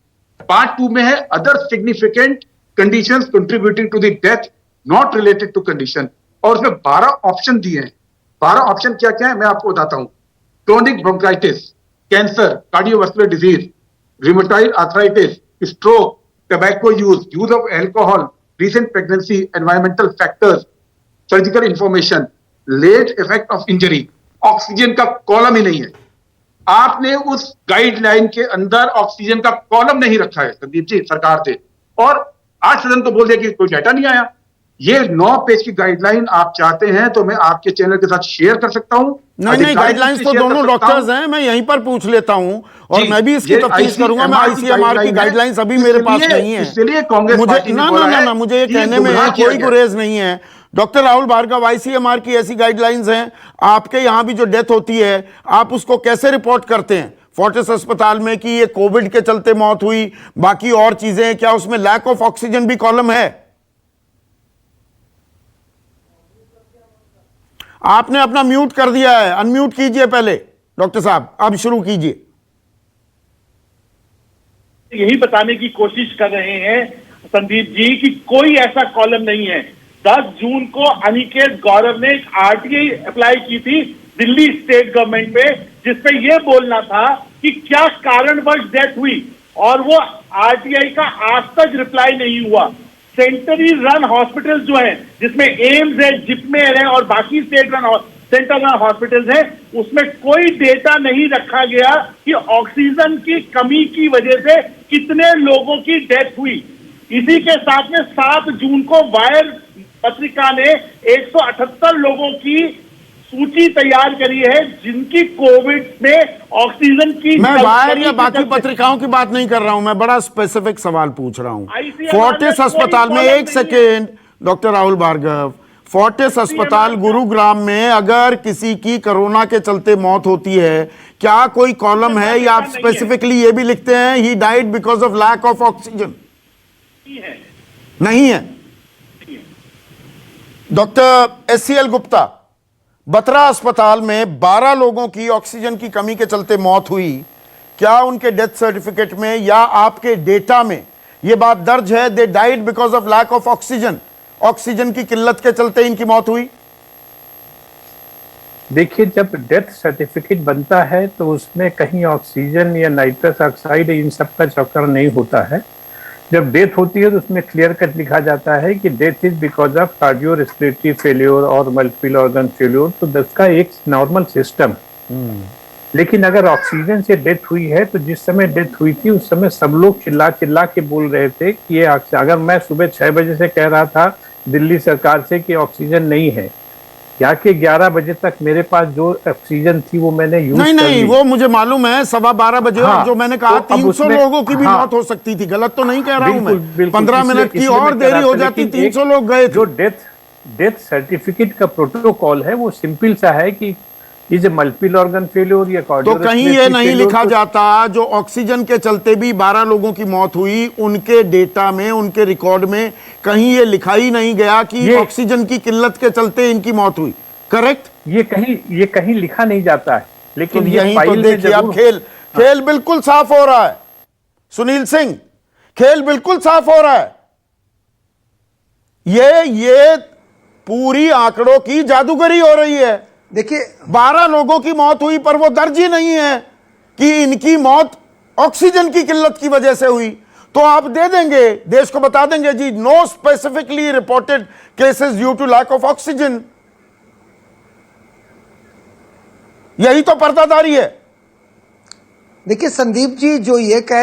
पार्ट 2 में है other significant conditions contributing to the death not related to condition, और उसमें 12 ऑप्शन दिए हैं। 12 ऑप्शन क्या क्या है मैं आपको बताता हूं। Chronic bronchitis, cancer, cardiovascular disease, rheumatoid arthritis, stroke, tobacco use of alcohol, recent pregnancy, environmental factors, surgical information, late effect of injury. Oxygen का कॉलम ही नहीं है। आपने उस गाइडलाइन के अंदर ऑक्सीजन का कॉलम नहीं रखा है संदीप जी सरकार से, और आज सदन को बोल दिया कि कोई डाटा नहीं आया। ये 9 पेज की गाइडलाइन आप चाहते हैं तो मैं आपके चैनल के साथ शेयर कर सकता हूं। नहीं, गाइडलाइंस तो दोनों डॉक्टर्स हैं, मैं यहीं पर पूछ लेता हूं और मैं भी इसकी तफ्तीश करूंगा। मैं आईसीएमआर की गाइडलाइंस अभी मेरे पास नहीं है, इसलिए कांग्रेस मुझे ना मुझे ये कहने में कोई गुरेज नहीं है। डॉक्टर राहुल भार्गव, आईसीएमआर की ऐसी गाइडलाइंस हैं, आपके यहां भी जो डेथ होती है आप उसको कैसे रिपोर्ट करते हैं फोर्टिस अस्पताल में कि ये कोविड के चलते मौत हुई, बाकी और चीजें, क्या उसमें लैक ऑफ ऑक्सीजन भी कॉलम है? आपने अपना म्यूट कर दिया है, अनम्यूट कीजिए पहले डॉक्टर साहब, अब शुरू कीजिए। यही बताने की कोशिश कर रहे हैं संदीप जी कि कोई ऐसा कॉलम नहीं है। 10 जून को अनिकेत गौरव ने एक आरटीआई अप्लाई की थी दिल्ली स्टेट गवर्नमेंट पे, जिसपे यह बोलना था कि क्या कारणवश डेथ हुई, और वो आरटीआई का आज तक रिप्लाई नहीं हुआ। सेंट्रली रन हॉस्पिटल जो है, जिसमें एम्स है, जिपमेर है और बाकी सेंट्रल रन हॉस्पिटल्स हैं, उसमें कोई डेटा नहीं रखा गया कि ऑक्सीजन की कमी की वजह से कितने लोगों की डेथ हुई। इसी के साथ में 7 जून को वायर पत्रिका ने 178 लोगों की सूची तैयार करी है जिनकी कोविड में ऑक्सीजन की, मैं वायर या बाकी पत्रिकाओं की बात नहीं कर रहा हूं, मैं बड़ा स्पेसिफिक सवाल पूछ रहा हूं। फोर्टिस अस्पताल में, एक सेकेंड डॉक्टर राहुल भार्गव, फोर्टिस अस्पताल गुरुग्राम में अगर किसी की कोरोना के चलते मौत होती है, क्या कोई कॉलम है या आप स्पेसिफिकली ये भी लिखते हैं he died because of lack of oxygen? नहीं है। डॉक्टर SCL गुप्ता, बतरा अस्पताल में 12 लोगों की ऑक्सीजन की कमी के चलते मौत हुई। क्या उनके डेथ सर्टिफिकेट में या आपके डेटा में यह बात दर्ज है they died because of lack of oxygen, oxygen की किल्लत के चलते इनकी मौत हुई? देखिए, जब डेथ सर्टिफिकेट बनता है तो उसमें कहीं ऑक्सीजन या नाइट्रस ऑक्साइड इन सब का चक्कर नहीं होता है। जब डेथ होती है तो उसमें क्लियर कट लिखा जाता है कि death is because of cardio respiratory failure और मल्टीपल ऑर्गन फेल्योर, तो उसका एक नॉर्मल सिस्टम। लेकिन अगर ऑक्सीजन से डेथ हुई है तो जिस समय डेथ हुई थी उस समय सब लोग चिल्ला चिल्ला के बोल रहे थे कि ये अगर मैं सुबह 6 बजे से कह रहा था दिल्ली सरकार से कि ऑक्सीजन नहीं है, यहाँ के 11 बजे तक मेरे पास जो ऑक्सीजन थी वो मैंने यूज नहीं, वो मुझे मालूम है 12:15 बजे। हाँ, जो मैंने कहा तो 300 लोगों की भी मौत हो सकती थी, गलत तो नहीं कह रहा हूं मैं। 15 मिनट की और देरी हो जाती, 300 लोग गए। जो डेथ सर्टिफिकेट का प्रोटोकॉल है वो सिंपल सा है कि इज मल्टीपल ऑर्गन फेल्योर या कार्डियो। तो कहीं ये नहीं लिखा जाता जो ऑक्सीजन के चलते भी 12 लोगों की मौत हुई, उनके डेटा में, उनके रिकॉर्ड में कहीं ये लिखा ही नहीं गया कि ऑक्सीजन की किल्लत के चलते इनकी मौत हुई, करेक्ट? ये कहीं लिखा नहीं जाता है। लेकिन तो यहीं तो देखिए अब खेल बिल्कुल साफ हो रहा है सुनील सिंह, खेल बिल्कुल साफ हो रहा है। ये पूरी आंकड़ों की जादूगरी हो रही है। देखिए, 12 लोगों की मौत हुई पर वो दर्ज ही नहीं है कि इनकी मौत ऑक्सीजन की किल्लत की वजह से हुई। तो आप दे देंगे, देश को बता देंगे जी no specifically reported cases due to lack of oxygen. यही तो पर्दादारी है। देखिए संदीप जी जो ये कह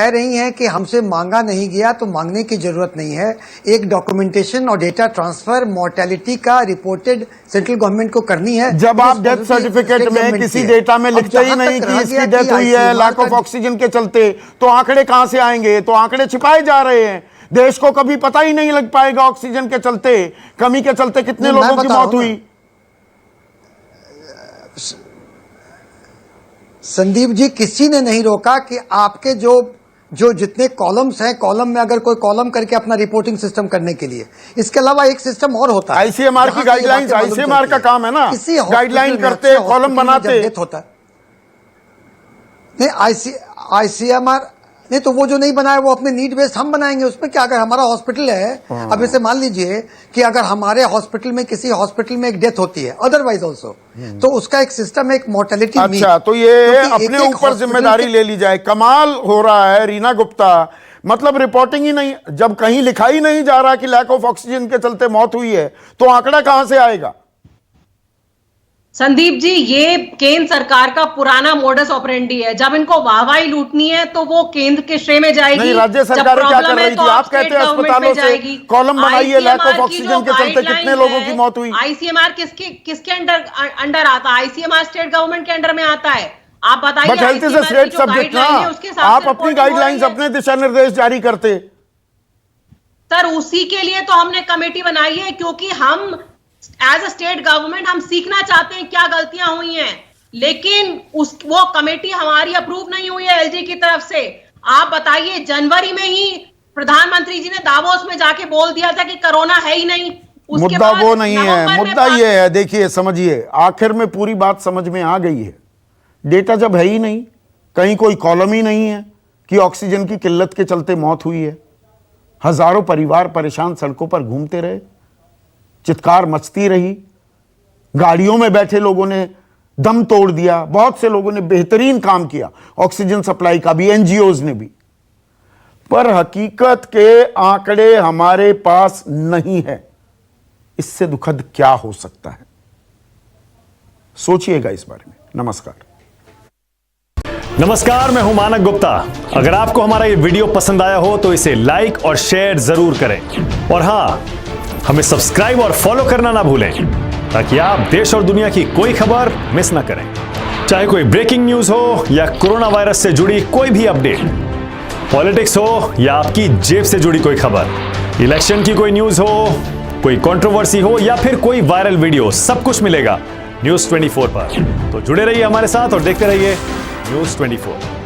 रही हैं कि हमसे मांगा नहीं गया, तो मांगने की जरूरत नहीं है। एक डॉक्यूमेंटेशन और डेटा ट्रांसफर मॉर्टेलिटी का रिपोर्टेड सेंट्रल गवर्नमेंट को करनी है। जब आप डेथ सर्टिफिकेट में किसी डेटा में लिखते ही नहीं कि इसकी डेथ हुई है लैक ऑफ ऑक्सीजन के चलते, तो आंकड़े कहां से आएंगे? तो आंकड़े छिपाए जा रहे हैं। देश को कभी पता ही नहीं लग पाएगा ऑक्सीजन के चलते, कमी के चलते कितने लोगों की मौत हुई। संदीप जी, किसी ने नहीं रोका कि आपके जो जितने कॉलम्स हैं, कॉलम में अगर कोई कॉलम करके अपना रिपोर्टिंग सिस्टम करने के लिए, इसके अलावा एक सिस्टम और होता है ICMR की गाइडलाइंस, ICMR का काम है ना, गाइडलाइन करते, कॉलम बनाते। होता है नहीं ICMR नहीं, तो वो जो नहीं बनाया वो अपने नीड बेस्ड हम बनाएंगे। उसमें क्या, अगर हमारा हॉस्पिटल है, अब इसे मान लीजिए कि अगर हमारे हॉस्पिटल में किसी हॉस्पिटल में एक डेथ होती है अदरवाइज ऑल्सो, तो उसका एक सिस्टम है, एक मोर्टेलिटी। अच्छा, तो ये अपने ऊपर जिम्मेदारी ले ली जाए। कमाल हो रहा है रीना गुप्ता, मतलब रिपोर्टिंग ही नहीं, जब कहीं लिखा ही नहीं जा रहा कि लैक ऑफ ऑक्सीजन के चलते मौत हुई है, तो आंकड़ा कहां से आएगा? संदीप जी, ये केंद्र सरकार का पुराना मोडस ऑपरेंडी है। जब इनको वाहवाही लूटनी है तो वो केंद्र के श्रेय में जाएगी। नहीं, राज्य सरकार क्या कर रही थी? आप कहते हैं अस्पतालों से कॉलम बनाइए लैक ऑफ ऑक्सीजन के चलते कितने लोगों की मौत हुई। ICMR किसके अंडर आता है? ICMR स्टेट गवर्नमेंट के अंडर में आता है। आप बताइए। But health is a state subject ना, आप अपनी गाइडलाइंस, अपने दिशा निर्देश जारी करते। सर, उसी के लिए तो हमने कमेटी बनाई है, क्योंकि हम एज अ स्टेट गवर्नमेंट हम सीखना चाहते हैं क्या गलतियां हुई हैं, लेकिन वो कमेटी हमारी अप्रूव नहीं हुई है LG की तरफ से। आप बताइए, जनवरी में ही प्रधानमंत्री जी ने दावोस में जाके बोल दिया था कि कोरोना है ही नहीं। मुद्दा वो नहीं है, मुद्दा ये है, देखिए समझिए, आखिर में पूरी बात समझ में आ गई है। डेटा जब है ही नहीं, कहीं कोई कॉलम ही नहीं है कि ऑक्सीजन की किल्लत के चलते मौत हुई है, हजारों परिवार परेशान सड़कों पर घूमते रहे, चित्कार मचती रही, गाड़ियों में बैठे लोगों ने दम तोड़ दिया, बहुत से लोगों ने बेहतरीन काम किया ऑक्सीजन सप्लाई का भी, NGOs ने भी, पर हकीकत के आंकड़े हमारे पास नहीं है। इससे दुखद क्या हो सकता है? सोचिएगा इस बारे में। नमस्कार, मैं हूं मानक गुप्ता। अगर आपको हमारा ये वीडियो पसंद आया हो तो इसे लाइक और शेयर जरूर करें, और हां, हमें सब्सक्राइब और फॉलो करना ना भूलें, ताकि आप देश और दुनिया की कोई खबर मिस ना करें। चाहे कोई ब्रेकिंग न्यूज हो या कोरोना वायरस से जुड़ी कोई भी अपडेट, पॉलिटिक्स हो या आपकी जेब से जुड़ी कोई खबर, इलेक्शन की कोई न्यूज हो, कोई कंट्रोवर्सी हो या फिर कोई वायरल वीडियो, सब कुछ मिलेगा News 24 पर। तो जुड़े रहिए हमारे साथ और देखते रहिए News 24।